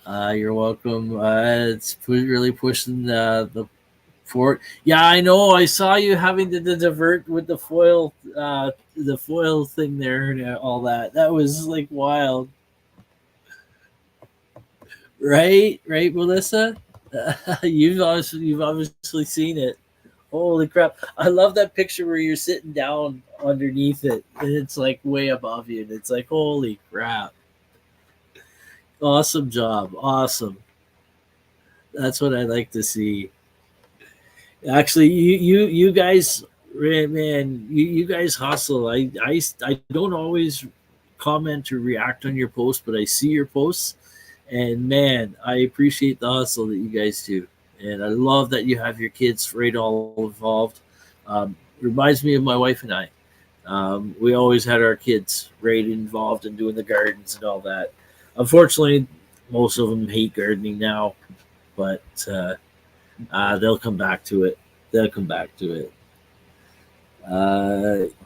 S2: You're welcome. It's really pushing the fort. Yeah, I know. I saw you having to divert with the foil thing there and all that. That was like wild. Right, Melissa? You've obviously seen it. Holy crap. I love that picture where you're sitting down underneath it and it's like way above you and it's like, holy crap. Awesome job. Awesome. That's what I like to see. Actually, you guys, man, you guys hustle. I don't always comment or react on your posts, but I see your posts and man, I appreciate the hustle that you guys do. And I love that you have your kids right all involved. Reminds me of my wife and I. We always had our kids right involved in doing the gardens and all that. Unfortunately, most of them hate gardening now, but they'll come back to it.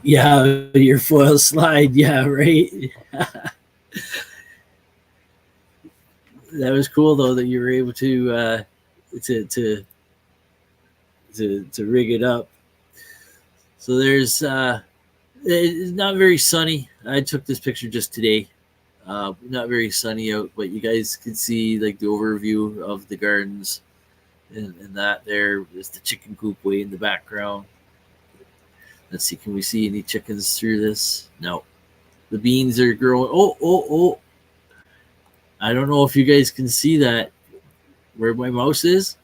S2: Yeah, your foil slide. Yeah, right. That was cool though that you were able to rig it up. So there's it's not very sunny. I took this picture just today. Not very sunny out, but you guys can see like the overview of the gardens, and that there is the chicken coop way in the background. Let's see, can we see any chickens through this? No. The beans are growing. Oh. I don't know if you guys can see that where my mouse is.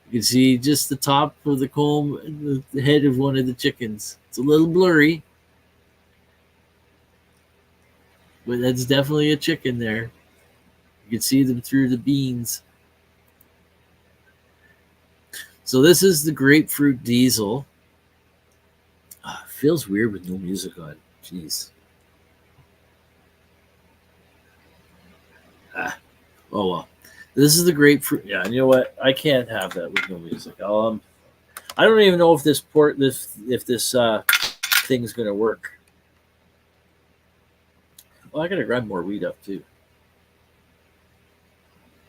S2: You can see just the top of the comb and the head of one of the chickens. It's a little blurry, but that's definitely a chicken there. You can see them through the beans. So this is the grapefruit diesel. Feels weird with no music on. Jeez. Oh well. This is the grapefruit. Yeah, you know what? I can't have that with no music. I don't even know if this thing's gonna work. Well, I gotta grab more weed up too.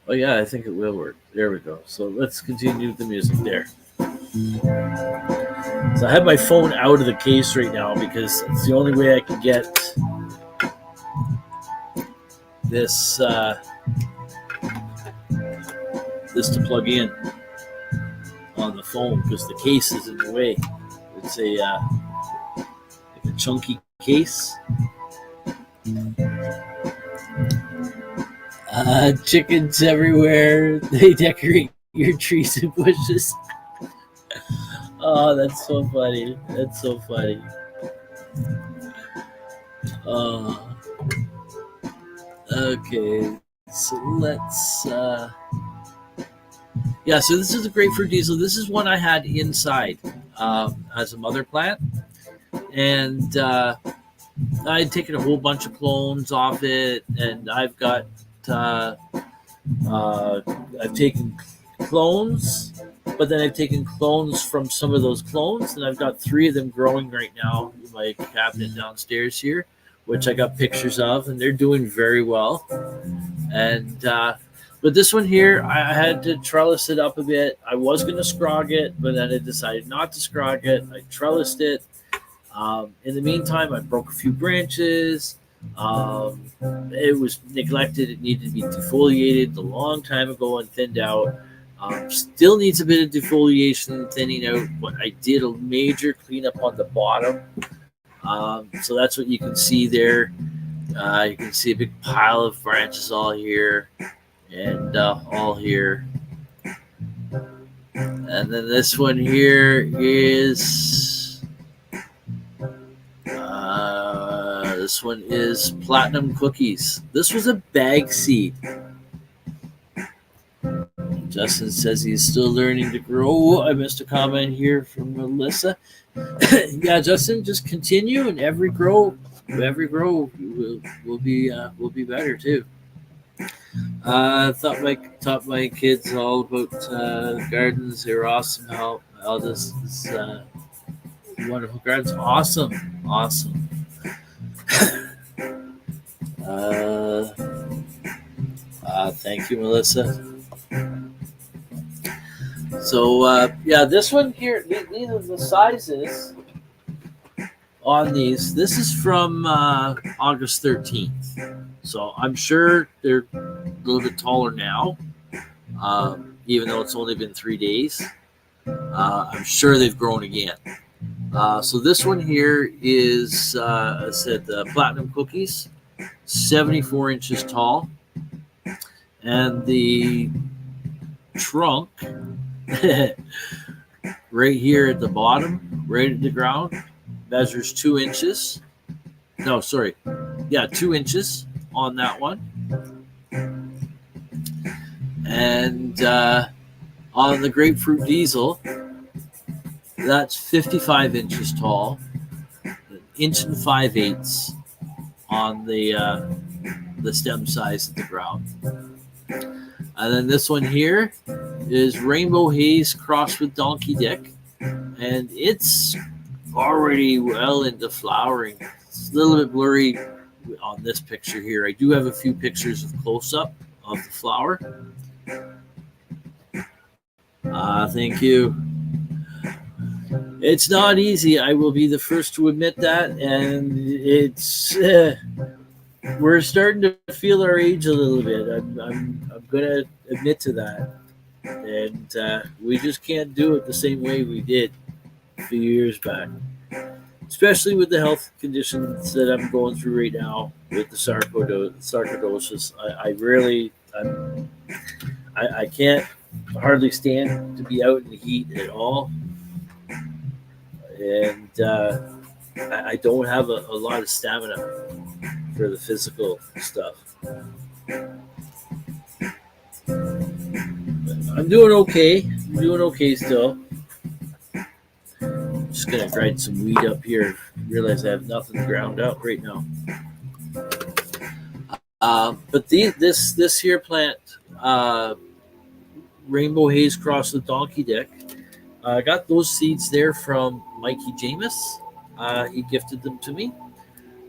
S2: Oh yeah, I think it will work. There we go. So let's continue with the music there. So I have my phone out of the case right now because it's the only way I can get this this to plug in on the phone because the case is in the way. It's like a chunky case. Chickens everywhere. They decorate your trees and bushes. Oh, that's so funny. That's so funny. Okay. So let's so this is a grapefruit diesel. This is one I had inside as a mother plant. And I had taken a whole bunch of clones off it, and I've got I've taken clones, but then I've taken clones from some of those clones, and I've got 3 of them growing right now in my cabinet downstairs here, which I got pictures of, and they're doing very well. And but this one here, I had to trellis it up a bit. I was going to scrog it, but then I decided not to scrog it. I trellised it. In the meantime, I broke a few branches. It was neglected. It needed to be defoliated a long time ago and thinned out. Still needs a bit of defoliation and thinning out, but I did a major cleanup on the bottom. So that's what you can see there. You can see a big pile of branches all here and all here. And then this one here is this one is platinum cookies. This was a bag seed. Justin says he's still learning to grow. I missed a comment here from Melissa. Yeah, Justin, just continue, and every grow will be better too. Taught my kids all about gardens. They're awesome. How this is wonderful gardens. Awesome. Thank you, Melissa. So this one here, these are the sizes on these. This is from August 13th. So I'm sure they're a little bit taller now, even though it's only been 3 days. I'm sure they've grown again. So this one here is, I said, the platinum cookies, 74 inches tall. And the trunk right here at the bottom, right at the ground, measures 2 inches. No, sorry. Yeah, 2 inches on that one. And on the grapefruit diesel, that's 55 inches tall, 1.5 inches on the stem size at the ground. And then this one here is Rainbow Haze crossed with Donkey Dick, and it's already well into flowering. It's a little bit blurry on this picture here. I do have a few pictures of close-up of the flower. Thank you. It's not easy. I will be the first to admit that, and it's we're starting to feel our age a little bit. I'm gonna admit to that, and we just can't do it the same way we did a few years back, especially with the health conditions that I'm going through right now with the sarcoidosis. I can't hardly stand to be out in the heat at all, and I don't have a lot of stamina for the physical stuff. I'm doing okay. I'm doing okay still. Just gonna grind some weed up here. Realize I have nothing ground up right now. But this here plant, Rainbow Haze Cross with Donkey Dick, I got those seeds there from Mikey Jamis. He gifted them to me,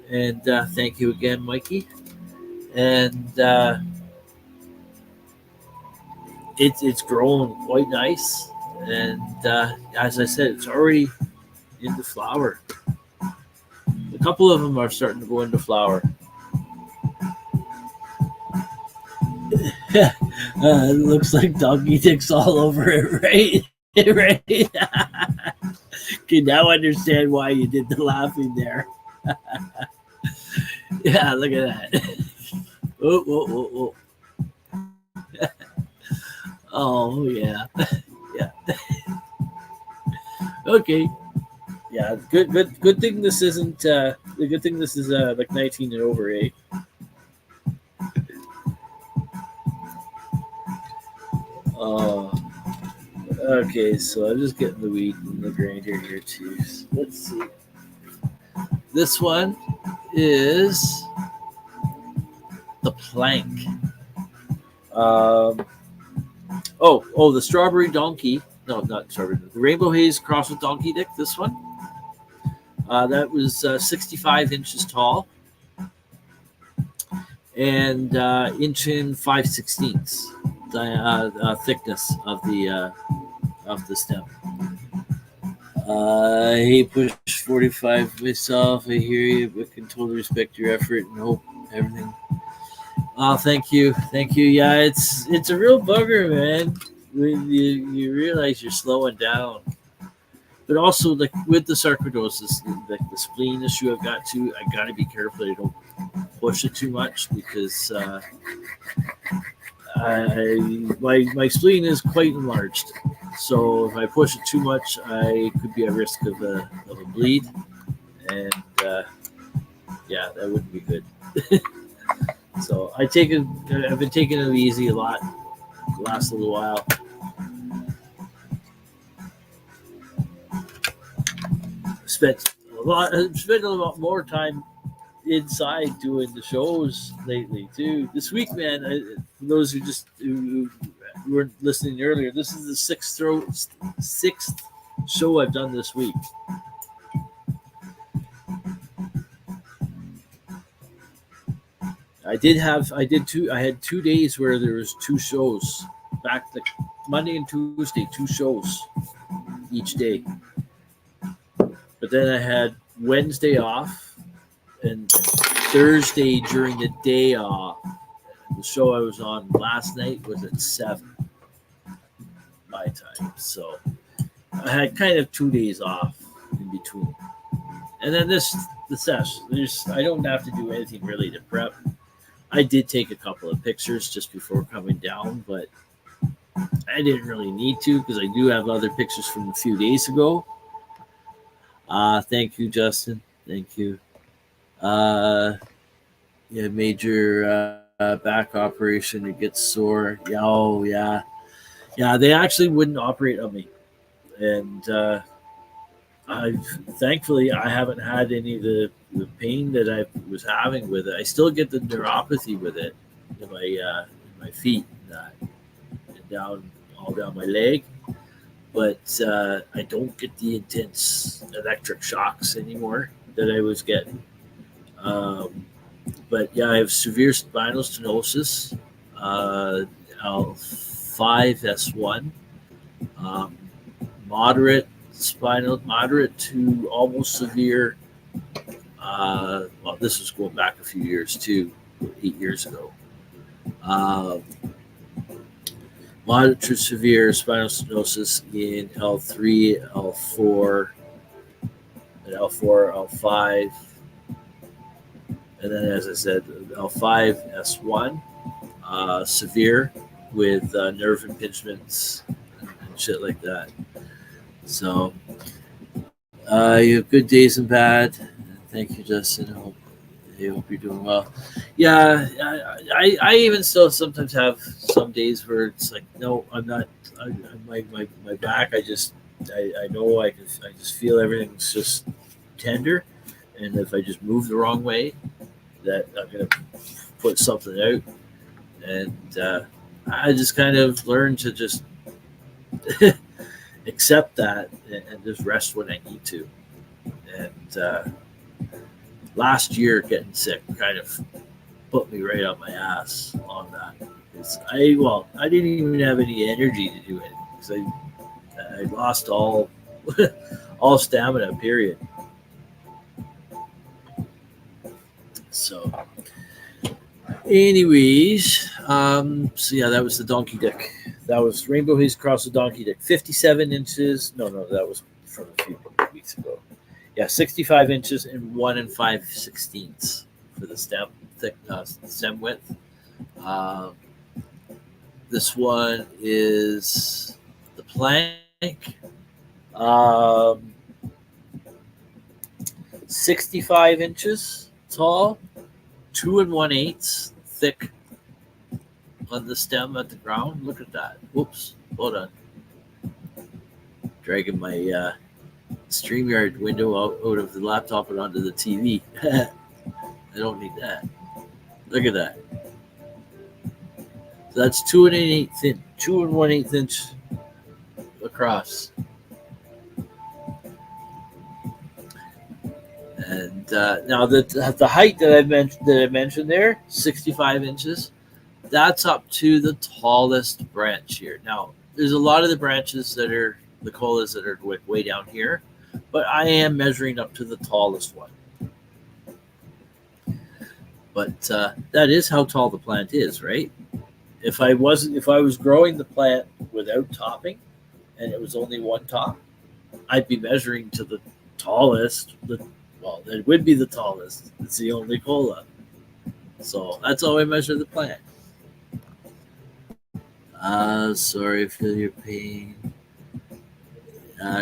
S2: and thank you again, Mikey. And it's growing quite nice, and as I said, it's already into flower. A couple of them are starting to go into flower. It looks like Donkey Dick's all over it, right? Right. Can now understand why you did the laughing there. Yeah, look at that. Oh. Oh yeah, yeah. Okay. Yeah, good thing this isn't. The good thing this is like 19 and over, eh? Okay, so I'm just getting the weed in the grinder here too. So let's see. This one is the plank. The strawberry donkey. No, not strawberry. The Rainbow Haze Cross with Donkey Dick. This one. That was 65 inches tall and inch and 5/16 thickness of the stem. Hey, push 45 myself. I hear you, but can totally respect your effort and hope everything. Oh, thank you. Yeah, it's a real bugger, man. When you realize you're slowing down, but also like with the sarcoidosis, like the spleen issue I've got too. I got to be careful I don't push it too much because my spleen is quite enlarged. So if I push it too much, I could be at risk of a bleed, and yeah, that wouldn't be good. So I've been taking it easy a lot the last little while. Spent a lot more time inside doing the shows lately too. This week, man, for those who weren't listening earlier, this is the sixth show I've done this week. I had 2 days where there was 2 shows back, like Monday and Tuesday, 2 shows each day. But then I had Wednesday off and Thursday during the day off. The show I was on last night was at 7 my time. So I had kind of 2 days off in between. And then the sesh. I don't have to do anything really to prep. I did take a couple of pictures just before coming down, but I didn't really need to because I do have other pictures from a few days ago. Thank you, Justin. Thank you. Major back operation. It gets sore. Yeah. They actually wouldn't operate on me, and thankfully I haven't had any of the pain that I was having with it. I still get the neuropathy with it in my feet and down my leg, but I don't get the intense electric shocks anymore that I was getting. But yeah, I have severe spinal stenosis. L5S1, moderate to almost severe. Well, this was going back a few years too, 8 years ago. Moderate to severe spinal stenosis in L3, L4, and L4, L5. And then, as I said, L5S1, severe with nerve impingements and shit like that. So, you have good days and bad. Thank you, Justin. I hope you're doing well. Yeah, I even still sometimes have some days where it's like, no, I'm not. My back. I know I just feel everything's just tender, and if I just move the wrong way, that I'm gonna put something out, and I just kind of learned to just accept that and just rest when I need to. And last year, getting sick kind of put me right on my ass on that. I didn't even have any energy to do anything because I lost all stamina. Period. So, anyways, so yeah, that was the donkey dick. That was Rainbow Haze across the donkey dick. 57 inches. No, that was from a few weeks ago. Yeah, 65 inches and 1 5/16 for the stem width. This one is the plank. 65 inches tall, 2 1/8 thick on the stem at the ground. Look at that. Whoops, hold on. Dragging my StreamYard window out of the laptop and onto the TV. I don't need that. Look at that. So that's 2 1/8 inch across. And now the height that I mentioned there, 65 inches, that's up to the tallest branch here. Now, there's a lot of the branches that are the colas that are way down here, but I am measuring up to the tallest one. But that is how tall the plant is, right? If I was growing the plant without topping, and it was only one top, I'd be measuring to the tallest. It would be the tallest. It's the only cola. So that's how I measure the plant. Sorry, I feel your pain.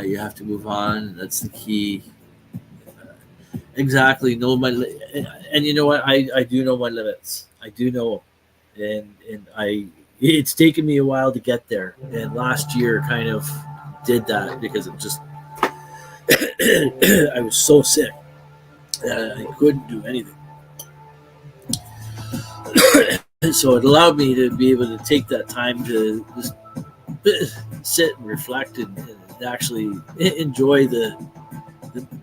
S2: You have to move on. That's the key. Exactly. And you know what? I do know my limits. I do know, and it's taken me a while to get there. And last year kind of did that because it just I was so sick that I couldn't do anything. So it allowed me to be able to take that time to just sit and reflect and actually enjoy the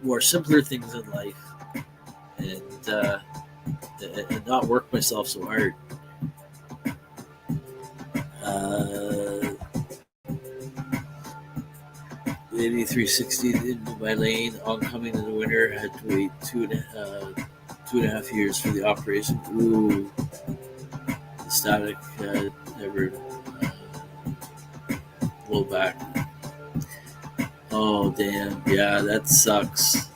S2: more simpler things in life, and not work myself so hard. 8360 into my lane. Oncoming in the winter, had to wait 2.5 years for the operation. Ooh, the static never blow back. Oh damn! Yeah, that sucks.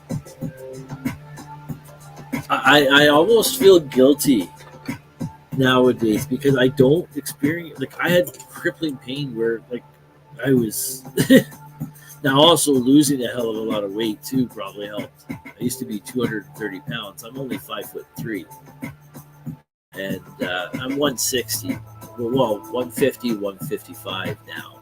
S2: I almost feel guilty nowadays because I don't experience, like, I had crippling pain where, like, I was now also losing a hell of a lot of weight too probably helped. I used to be 230 pounds. I'm only 5'3", and I'm 160. Well, 150, 155 now.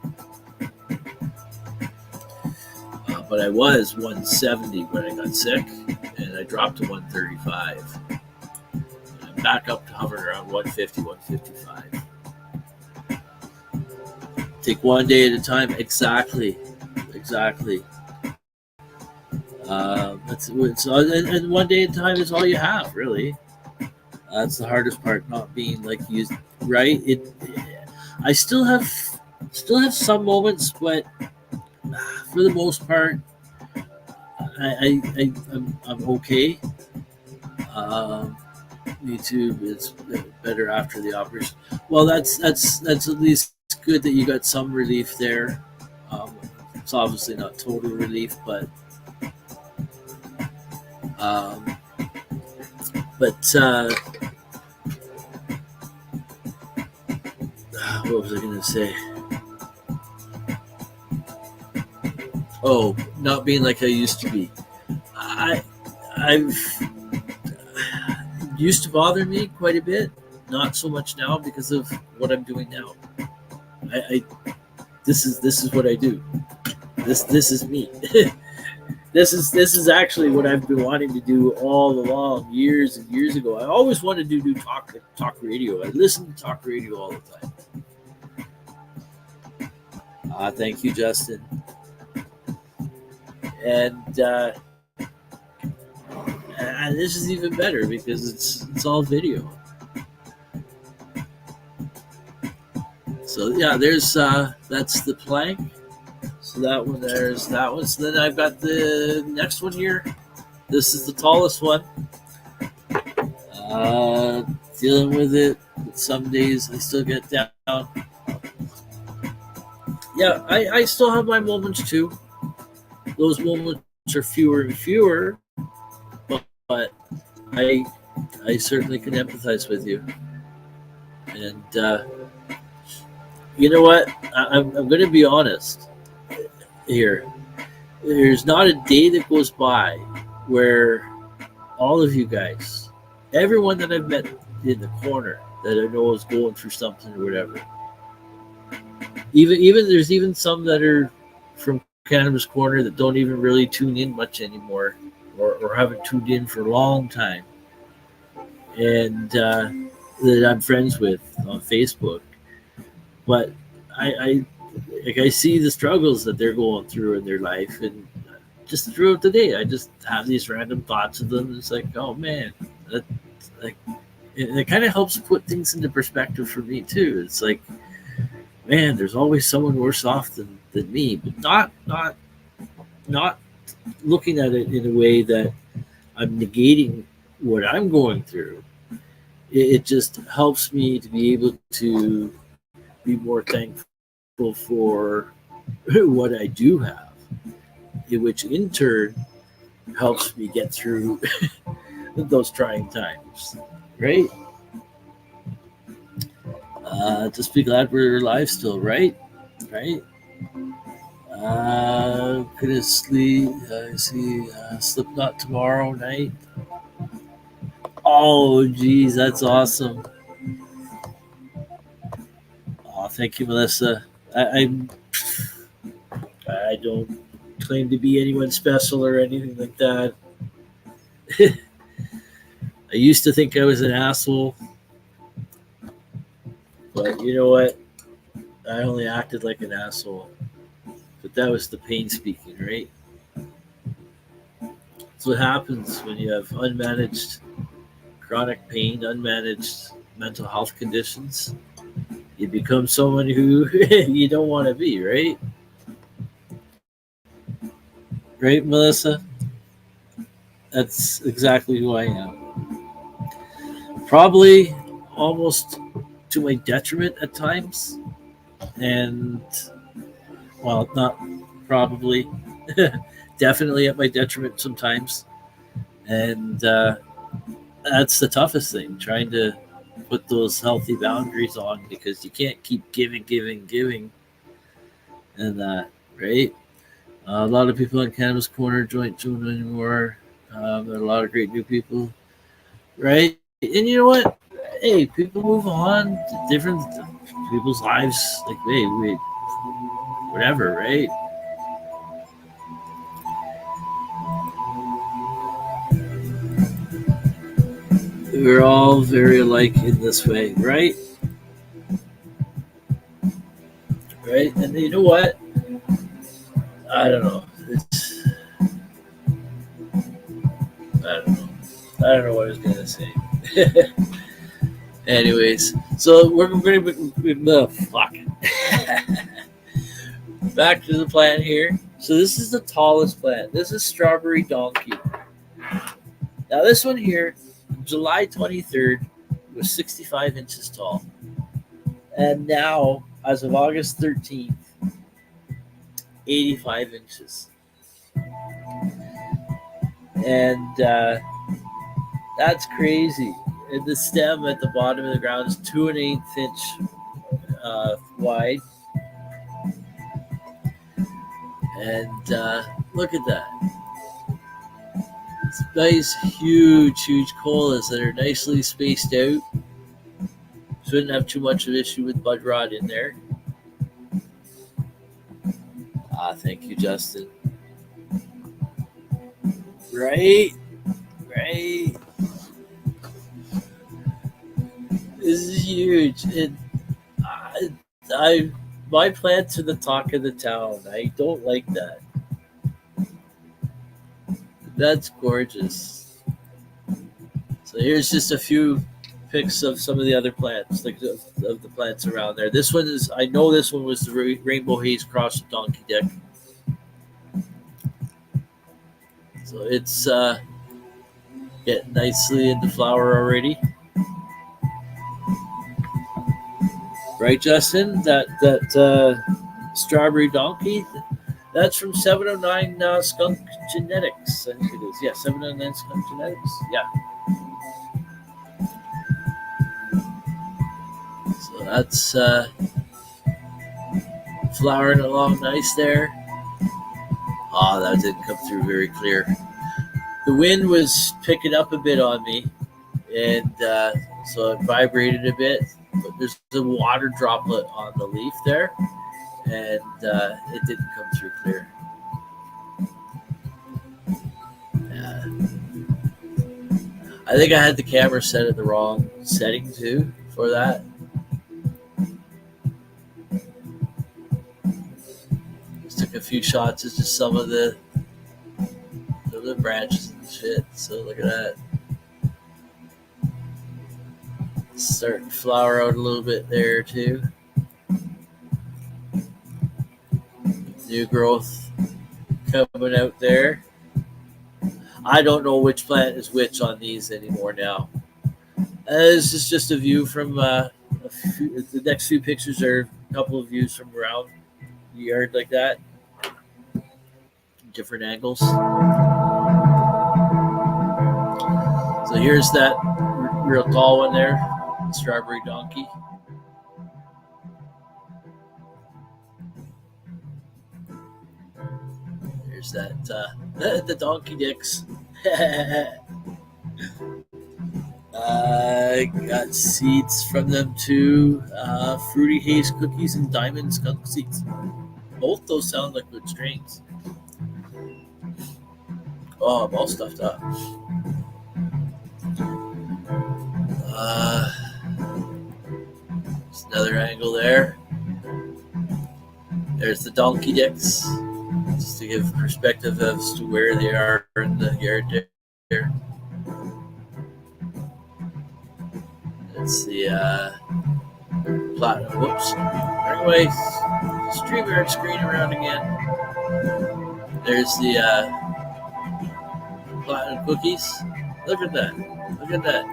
S2: But I was 170 when I got sick, and I dropped to 135. And I'm back up to hovering around 150, 155. Take one day at a time. Exactly. And one day at a time is all you have, really. That's the hardest part, not being like used right. I still have some moments, but for the most part, I'm okay. Um, YouTube is better after the operation. Well, that's at least good that you got some relief there. It's obviously not total relief, but um, but what was I going to say? Oh, not being like I used to be. I've used to bother me quite a bit. Not so much now because of what I'm doing now. I this is what I do. This is me. This is actually what I've been wanting to do all along, years and years ago. I always wanted to do talk radio. I listen to talk radio all the time. Thank you, Justin. And this is even better because it's all video. So yeah, there's that's the plank. So that one, there's that one. So then I've got the next one here. This is the tallest one. Dealing with it. But some days I still get down. Yeah, I still have my moments too. Those moments are fewer and fewer, but I certainly can empathize with you. And you know what? I'm going to be honest here. There's not a day that goes by where all of you guys, everyone that I've met in the corner that I know is going through something or whatever, even there's even some that are from Cannabis Corner that don't even really tune in much anymore, or haven't tuned in for a long time, and that I'm friends with on Facebook. But I see the struggles that they're going through in their life, and just throughout the day, I just have these random thoughts of them. It's like, oh man, it kind of helps put things into perspective for me too. It's like, man, there's always someone worse off than me, but not looking at it in a way that I'm negating what I'm going through. It just helps me to be able to be more thankful for what I do have, which in turn helps me get through those trying times, right? Just be glad we're alive still, right? Gonna sleep. I see Slipknot tomorrow night. Oh, geez, that's awesome. Oh, thank you, Melissa. I don't claim to be anyone special or anything like that. I used to think I was an asshole, but you know what? I only acted like an asshole. But that was the pain speaking, right? That's what happens when you have unmanaged chronic pain, unmanaged mental health conditions. You become someone who you don't want to be, right? Right, Melissa? That's exactly who I am. Probably almost to my detriment at times. And, well, not probably, definitely at my detriment sometimes. And that's the toughest thing, trying to put those healthy boundaries on, because you can't keep giving, and that, right? A lot of people on Cannabis Corner don't join anymore. There are a lot of great new people, right? And you know what? Hey, people move on to different people's lives. Like, hey, whatever, right? We're all very alike in this way, right? Right? And you know what? I don't know. I don't know what I was going to say. Anyways, so we're going to fuck. Back to the plant here. So this is the tallest plant. This is Strawberry Donkey. Now this one here, July 23rd, was 65 inches tall. And now, as of August 13th, 85 inches. And that's crazy. And the stem at the bottom of the ground is 2 1/8 inch wide. And look at that. It's nice, huge colas that are nicely spaced out. Shouldn't have too much of an issue with bud rot in there. Thank you, Justin. Right. This is huge. And my plants are the talk of the town. I don't like that. That's gorgeous. So here's just a few pics of some of the other plants, like of the plants around there. This one is, I know this one was the Rainbow Haze Cross with Donkey Dick. So it's getting nicely into flower already. Right, Justin? That Strawberry Donkey, that's from 709 Skunk Genetics. I think it is. Yeah, 709 Skunk Genetics. Yeah. So that's flowering along nice there. Oh, that didn't come through very clear. The wind was picking up a bit on me, and so it vibrated a bit. But there's a water droplet on the leaf there, and it didn't come through clear. Yeah. I think I had the camera set at the wrong setting too for that. Just took a few shots of just some of the branches and shit. So look at that. Starting to flower out a little bit there too. New growth coming out there. I don't know which plant is which on these anymore now. This is just a view from the next few pictures are a couple of views from around the yard like that. Different angles. So here's that real tall one there, Strawberry Donkey. There's that the Donkey Dicks. Got seeds from them too. Fruity Haze Cookies and Diamond Skunk Seeds. Both those sound like good strains. Oh, I'm all stuffed up. There's another angle there. There's the Donkey Dicks, just to give perspective as to where they are in the yard there. That's the platinum. Whoops. Bring away StreamYard screen around again. There's the platinum cookies. Look at that. Look at that.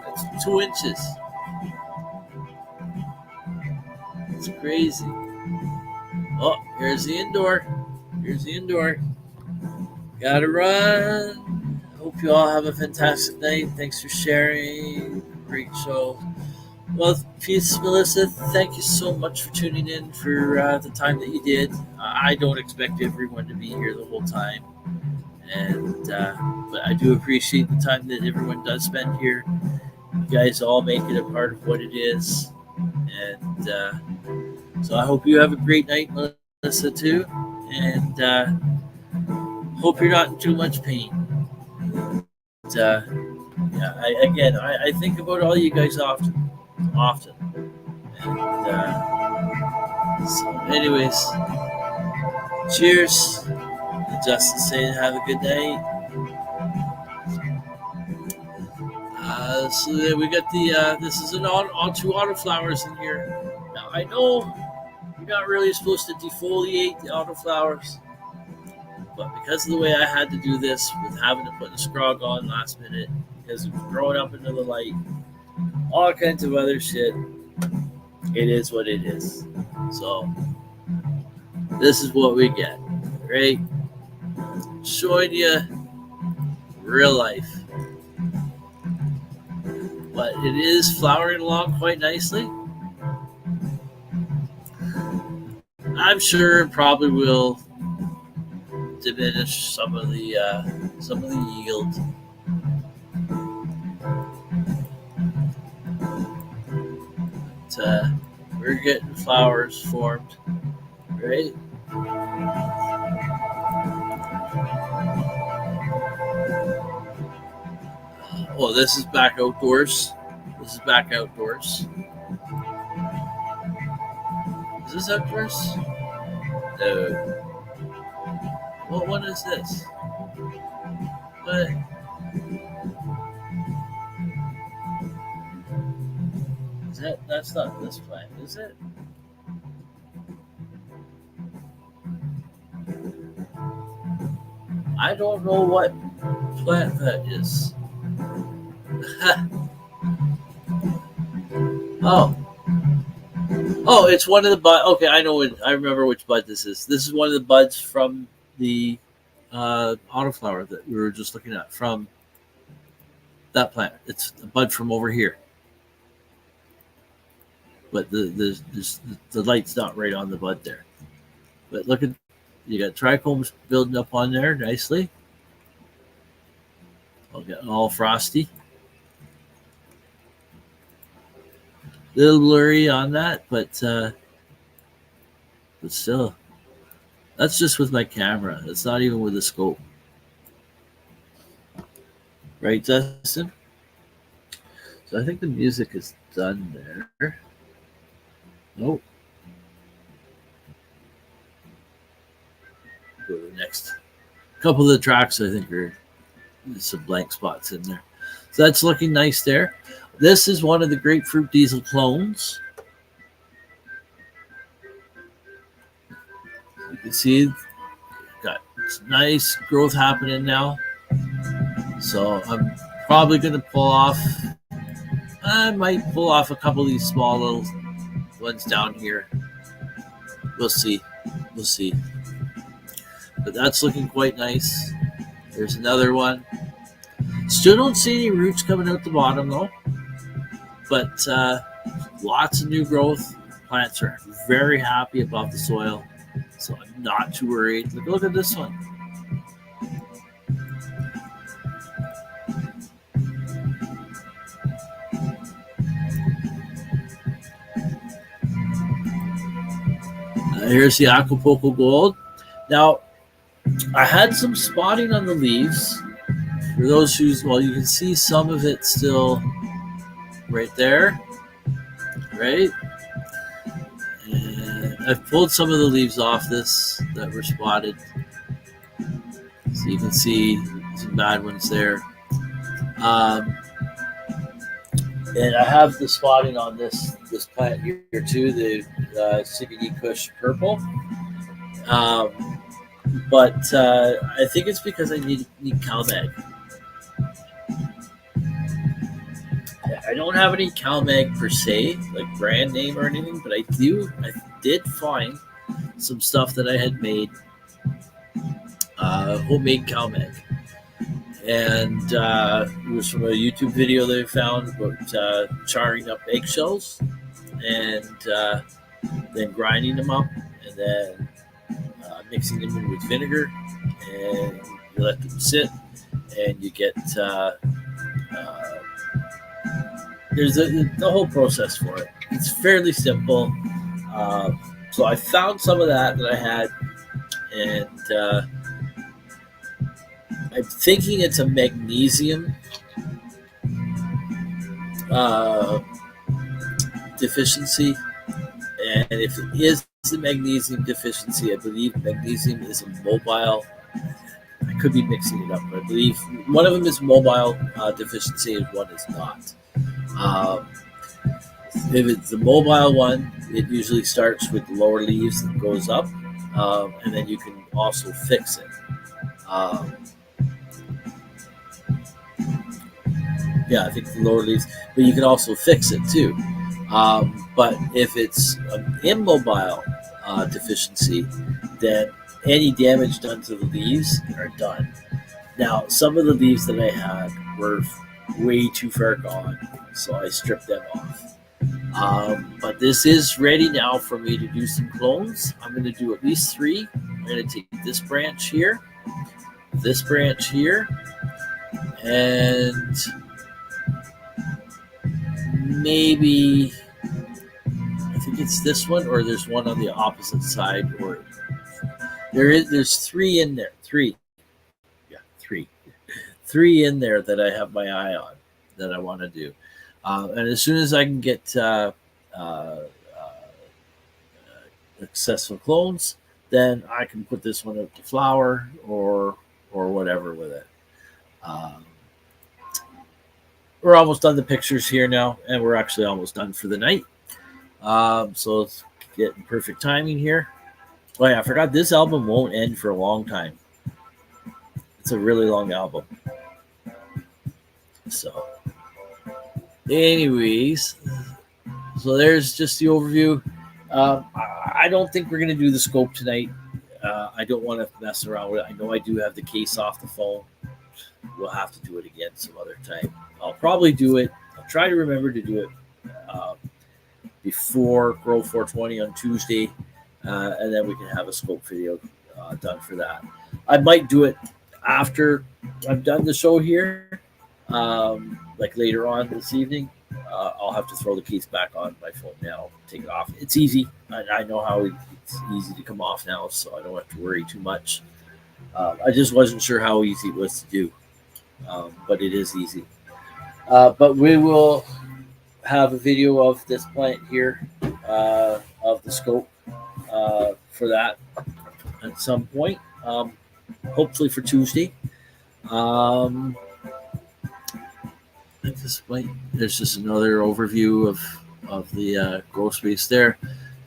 S2: That's 2 inches. It's crazy. Oh, here's the indoor. Here's the indoor. Gotta run. Hope you all have a fantastic night. Thanks for sharing. Great show. Well, peace, Melissa. Thank you so much for tuning in for the time that you did. I don't expect everyone to be here the whole time, and but I do appreciate the time that everyone does spend here. You guys all make it a part of what it is, and so I hope you have a great night, Melissa, too, and hope you're not in too much pain. But, yeah, I think about all you guys often. And so anyways, cheers. And Justin saying have a good night. So then we got the, this is all two autoflowers in here. Now, I know you're not really supposed to defoliate the autoflowers, but because of the way I had to do this with having to put the scrog on last minute, because it was growing up into the light, all kinds of other shit, it is what it is. So, this is what we get, right? Showing you real life. But it is flowering along quite nicely. I'm sure it probably will diminish some of the yield. But we're getting flowers formed, right? Oh, this is back outdoors. This is back outdoors. Is this outdoors? No. What one is this? What? That's not this plant, is it? I don't know what plant that is. Oh, it's one of the bud. Okay, I know it. I remember which bud this is. This is one of the buds from the autoflower that we were just looking at from that plant. It's a bud from over here, but the light's not right on the bud there. But look at, you got trichomes building up on there nicely. I'll get all frosty. Little blurry on that, but still, that's just with my camera. It's not even with the scope, right, Justin? So I think the music is done there. Nope. Go to the next. A couple of the tracks I think are some blank spots in there. So that's looking nice there. This is one of the grapefruit diesel clones. You can see got nice growth happening now. So I'm probably going to pull off, I might pull off a couple of these small little ones down here. We'll see. We'll see. But that's looking quite nice. There's another one. Still don't see any roots coming out the bottom though. But lots of new growth. Plants are very happy above the soil. So I'm not too worried. Look at this one. Here's the Acapulco Gold. Now, I had some spotting on the leaves. For those who's, well, you can see some of it still right there, right? And I've pulled some of the leaves off this that were spotted. So you can see some bad ones there. And I have the spotting on this plant here too, the CBD Kush Purple. But I think it's because I need CalMag. I don't have any CalMag per se, like brand name or anything, but I did find some stuff that I had made, homemade CalMag. And it was from a YouTube video that I found about charring up eggshells and then grinding them up and then mixing them in with vinegar, and you let them sit, and you get there's the whole process for it. It's fairly simple. So I found some of that I had, and I'm thinking it's a magnesium deficiency, and if it is a magnesium deficiency, I believe magnesium is a mobile. I could be mixing it up. I believe one of them is mobile deficiency and one is not. If it's the mobile one, it usually starts with the lower leaves and goes up, and then you can also fix it. Yeah, I think the lower leaves, but you can also fix it too. But if it's an immobile deficiency, then any damage done to the leaves are done. Now, some of the leaves that I had were way too far gone, so I stripped them off. But this is ready now for me to do some clones. I'm going to do at least 3. I'm going to take this branch here, and maybe I think it's this one, or there's one on the opposite side, or there's 3 in there. 3 in there that I have my eye on that I want to do. And as soon as I can get successful clones, then I can put this one out to flower or whatever with it. We're almost done the pictures here now, and we're actually almost done for the night. So it's getting perfect timing here. Oh yeah, I forgot this album won't end for a long time. It's a really long album. So anyways, so there's just the overview. I don't think we're going to do the scope tonight. I don't want to mess around with it. I know I do have the case off the phone. We'll have to do it again some other time. I'll probably do it. I'll try to remember to do it before Grow 420 on Tuesday, and then we can have a scope video done for that. I might do it after I've done the show here, like later on this evening. I'll have to throw the case back on my phone now, take it off. It's easy. I know how it's easy to come off now, so I don't have to worry too much. I just wasn't sure how easy it was to do, but it is easy. But we will have a video of this plant here, of the scope for that at some point, hopefully for Tuesday. There's just another overview of the grow space there.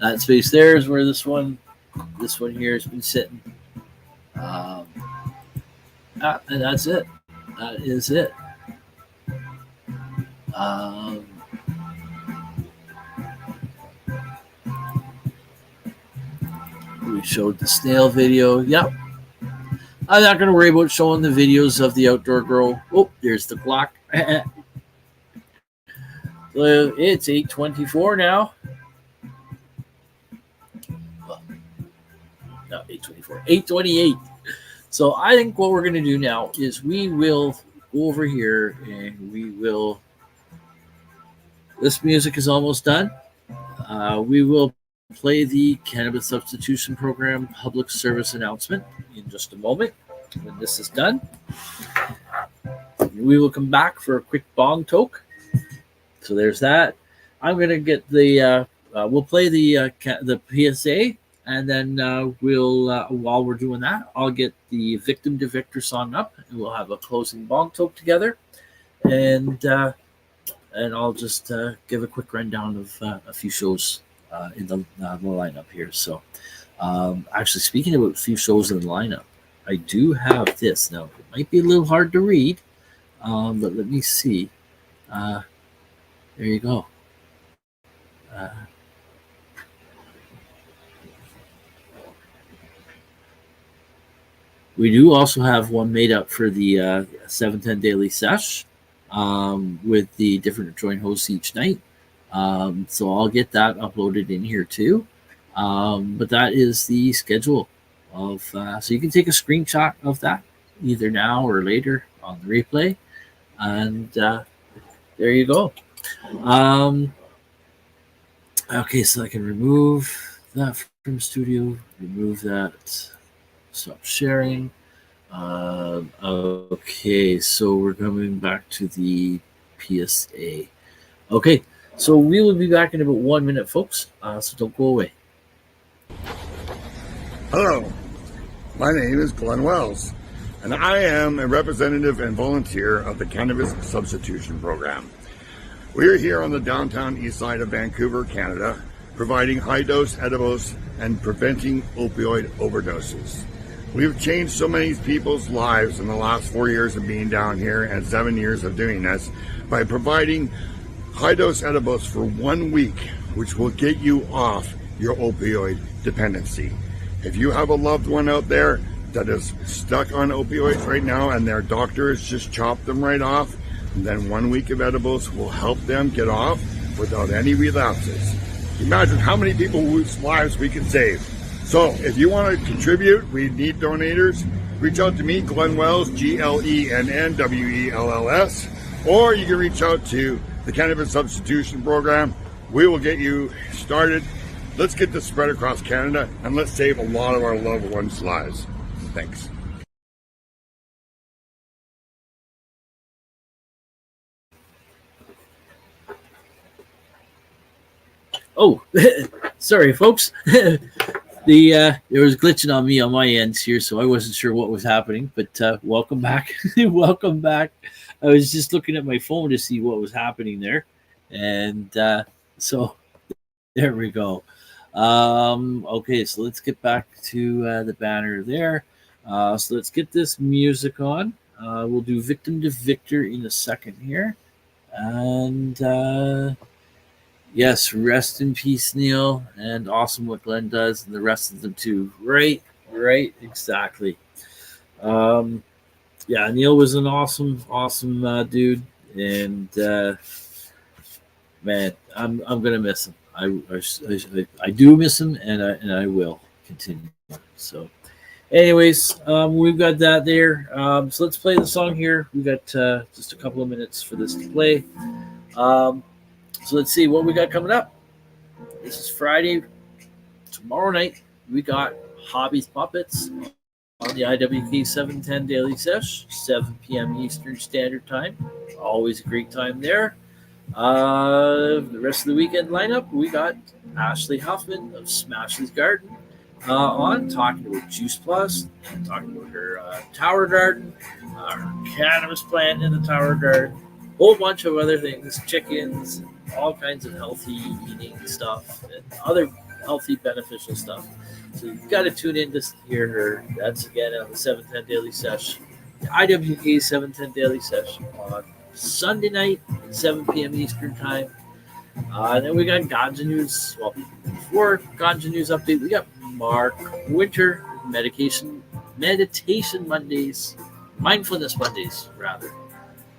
S2: That space there is where this one here has been sitting. And that's it. That is it. We showed the snail video. Yep. I'm not going to worry about showing the videos of the outdoor grow. Oh, there's the clock. So it's 8:24 now. Well, not 8:24, 8:28. So I think what we're going to do now is we will go over here and we will. This music is almost done. We will play the Cannabis Substitution Program public service announcement in just a moment when this is done. We will come back for a quick bong toke. So there's that. I'm going to get the, we'll play the PSA, and then we'll, while we're doing that, I'll get the Victim to Victor song up, and we'll have a closing bong toke together. And I'll just give a quick rundown of a few shows in the lineup here. So actually, speaking about a few shows in the lineup, I do have this. Now, it might be a little hard to read, but let me see. There you go. We do also have one made up for the 710 Daily Sesh with the different joint hosts each night. So I'll get that uploaded in here too. But that is the schedule of, so you can take a screenshot of that either now or later on the replay. And there you go. Okay, so I can remove that from studio, remove that, stop sharing. Okay, so we're coming back to the PSA. Okay, so we will be back in about 1 minute, folks, so don't go away.
S9: Hello, my name is Glenn Wells,
S8: and I am a representative and volunteer of the Cannabis Substitution Program. We're here on the downtown east side of Vancouver, Canada, providing high-dose edibles and preventing opioid overdoses. We've changed so many people's lives in the last 4 years of being down here and 7 years of doing this by providing high-dose edibles for 1 week, which will get you off your opioid dependency. If you have a loved one out there that is stuck on opioids right now and their doctor has just chopped them right off, then 1 week of edibles will help them get off without any relapses. Imagine how many people's lives we can save. So if you want to contribute, we need donators. Reach out to me, Glenn Wells, GLENNWELLS, or you can reach out to the Cannabis Substitution Program. We will get you started. Let's get this spread across Canada, and let's save a lot of our loved ones' lives. Thanks.
S2: Oh, sorry, folks. There was glitching on me on my ends here, so I wasn't sure what was happening. But welcome back. Welcome back. I was just looking at my phone to see what was happening there, and so there we go. Okay, so let's get back to the banner there. So let's get this music on. We'll do Victim to Victor in a second here, and. Yes, rest in peace, Neil, and awesome what Glenn does, and the rest of them too. Right, exactly. Yeah, Neil was an awesome dude, and man, I'm gonna miss him. I do miss him, and I will continue. So, anyways, we've got that there. So let's play the song here. We got just a couple of minutes for this to play. So let's see what we got coming up. This is Friday. Tomorrow night, we got Hobbies Puppets on the IWK 710 Daily Sesh, 7 p.m. Eastern Standard Time. Always a great time there. The rest of the weekend lineup, we got Ashley Huffman of Smashley's Garden on, talking about Juice Plus, and talking about her tower garden, her cannabis plant in the tower garden, whole bunch of other things, chickens, all kinds of healthy eating stuff, and other healthy, beneficial stuff. So you've got to tune in to hear her. That's again on the 710 Daily Sesh, the IWK 710 Daily Sesh on Sunday night at 7 p.m. Eastern Time. And then we got Ganja News. Well, before Ganja News update, we got Mark Winter, Meditation Mondays, Mindfulness Mondays, rather.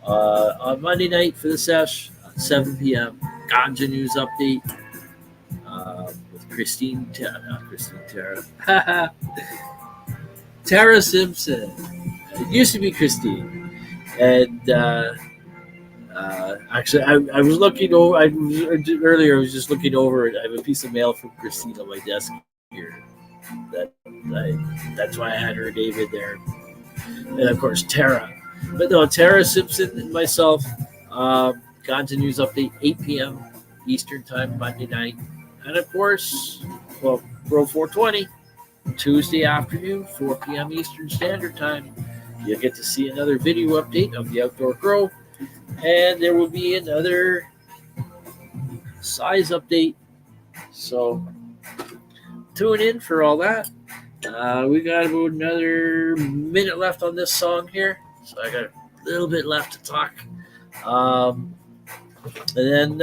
S2: On Monday night for the sesh, 7 p.m. Ganja News update with Tara Simpson. It used to be Christine, and actually, I was looking over. Earlier, I was just looking over. I have a piece of mail from Christine on my desk here. That's why I had her David there, and of course Tara. But no, Tara Simpson and myself, Ganja News Update, 8 p.m. Eastern Time, Monday night. And of course, well, Grow 420, Tuesday afternoon, 4 p.m. Eastern Standard Time. You'll get to see another video update of the Outdoor Grow. And there will be another size update. So tune in for all that. We got about another minute left on this song here. So I got a little bit left to talk. And then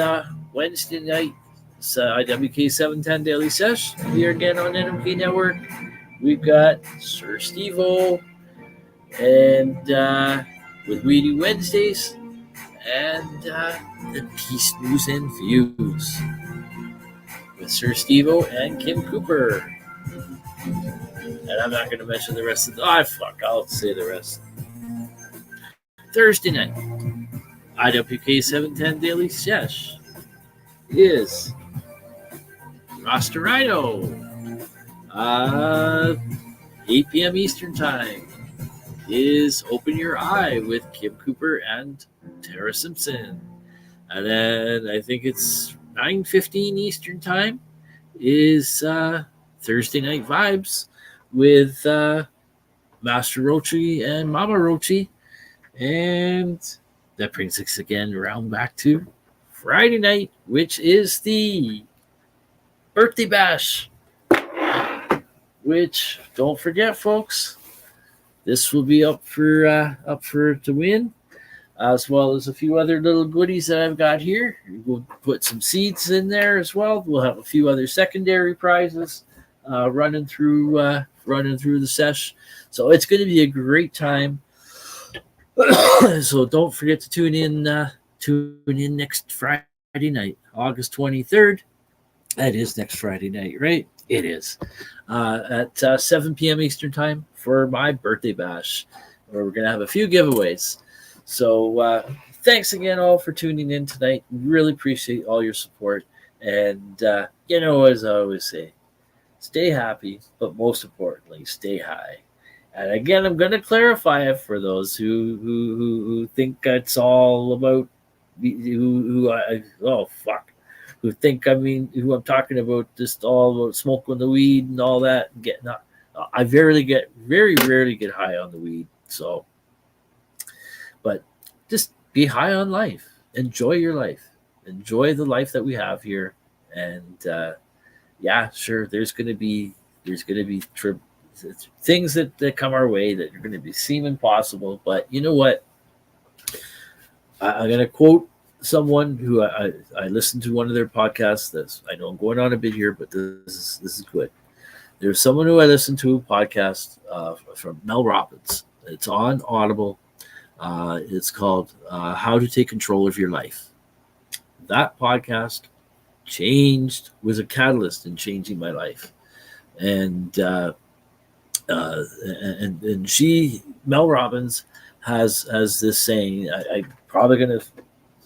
S2: Wednesday night, it's IWK 710 Daily Sesh. Here again on NOK Network. We've got Sir Steve-O and with Weedy Wednesdays and the Peace News and Views with Sir Steve-O and Kim Cooper. And I'm not going to mention the rest of the... I'll say the rest. Thursday night, IWK 710 Daily Sesh is Rostarino. 8 p.m. Eastern Time is Open Your Eye with Kim Cooper and Tara Simpson. And then I think it's 9:15 Eastern Time is Thursday Night Vibes with Master Rochi and Mama Rochi. And that brings us again around back to Friday night, which is the birthday bash. Which, don't forget, folks, this will be up for to win, as well as a few other little goodies that I've got here. We'll put some seeds in there as well. We'll have a few other secondary prizes running through the sesh. So it's going to be a great time. So don't forget to tune in next Friday night, August 23rd. That is next Friday night, right? It is at 7 p.m. Eastern time for my birthday bash, where we're going to have a few giveaways. So thanks again all for tuning in tonight. Really appreciate all your support. And, as I always say, stay happy, but most importantly, stay high. And again, I'm going to clarify it for those who think it's all about who think who I'm talking about, just all about smoking the weed and all that. I very rarely get high on the weed. So, but just be high on life. Enjoy your life. Enjoy the life that we have here. And sure, there's going to be things that come our way that are going to seem impossible. But you know what? I'm going to quote someone who I listened to one of their podcasts. I know I'm going on a bit here, but this is good. There's someone who I listened to a podcast from Mel Robbins. It's on Audible. It's called How to Take Control of Your Life. That podcast was a catalyst in changing my life. And Mel Robbins has this saying. I'm probably going to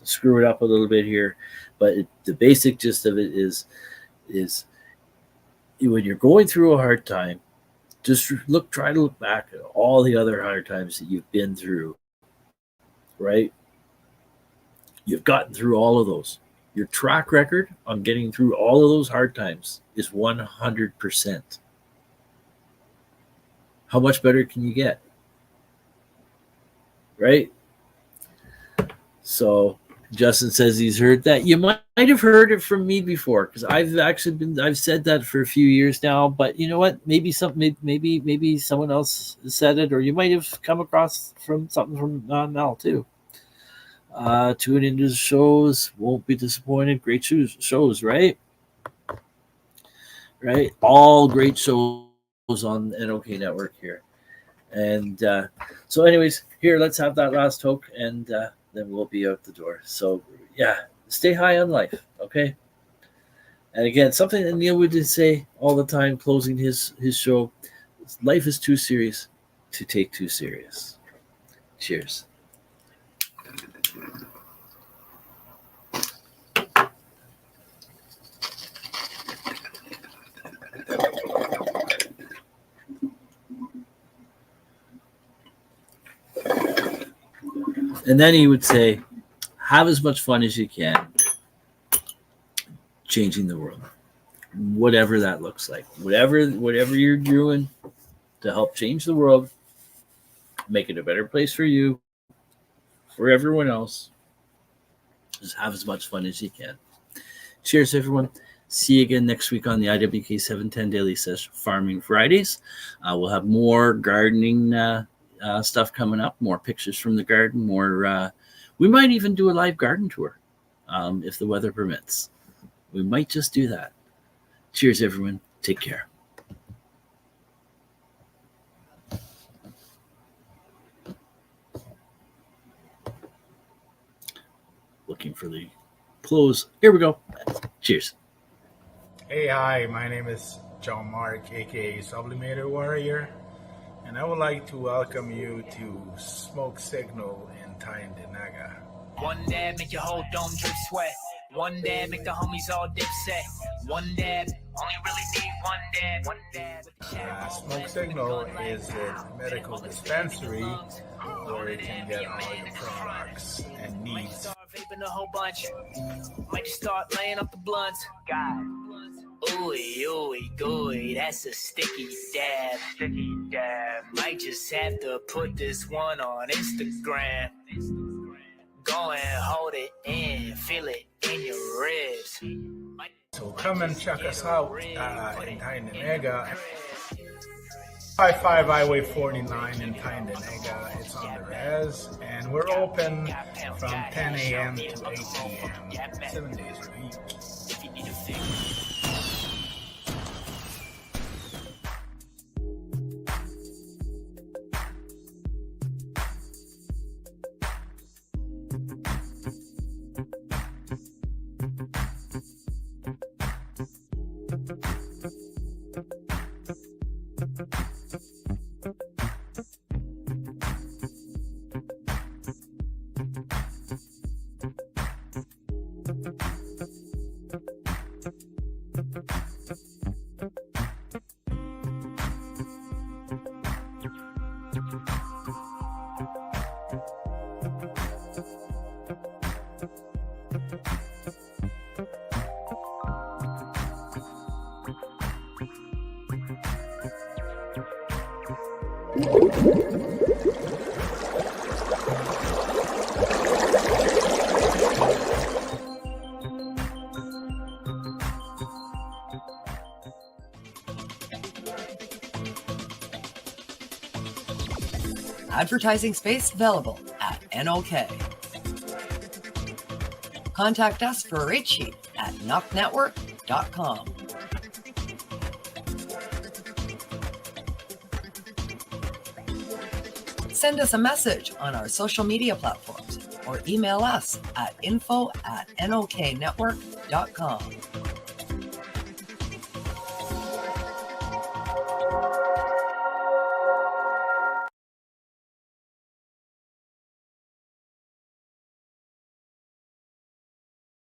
S2: screw it up a little bit here, but the basic gist of it is when you're going through a hard time, just try to look back at all the other hard times that you've been through, right? You've gotten through all of those. Your track record on getting through all of those hard times is 100%. How much better can you get? Right? So Justin says he's heard that. You might have heard it from me before, because I've said that for a few years now. But you know what? Maybe someone else said it, or you might have come across something from Mel too. Tune into the shows, won't be disappointed. Great shows, right? Right, all great shows on the NOK Network here. And so, anyways, here, let's have that last toke, and then we'll be out the door. So, stay high on life, okay? And again, something that Neil would say all the time, closing his show: life is too serious to take too serious. Cheers. And then he would say, have as much fun as you can changing the world, whatever that looks like. Whatever you're doing to help change the world, make it a better place for you, for everyone else, just have as much fun as you can. Cheers, everyone. See you again next week on the IWK 710 Daily Sesh Farming Fridays. We'll have more gardening stuff coming up, more pictures from the garden, more. We might even do a live garden tour if the weather permits. We might just do that. Cheers, everyone. Take care. Looking for the close. Here we go. Cheers.
S3: Hey, hi, my name is John Mark, aka Sublimator Warrior, and I would like to welcome you to Smoke Signal in Tyendinaga.
S4: One dab make your whole dome drip sweat. One dab make the homies all dip set. One dab, only really need one dab. One dab.
S3: Smoke Signal is a medical dispensary where you can get all your products and needs.
S4: Vaping a whole bunch. Might just start laying up the blunts. God. Ooey, ooey, gooey, that's a sticky dab. Sticky dab. Might just have to put this one on Instagram. Go and hold it in, feel it in your ribs.
S3: So come and check us out in Tyndonega. 55 Highway 49 in Tyndonega. It's on the res, and we're open from 10 a.m. to 8 p.m. 7 days a week.
S4: If you need a fix.
S1: Advertising space available at NOK. Contact us for a rate sheet at NOKNetwork.com. Send us a message on our social media platforms or email us at info@NOKNetwork.com.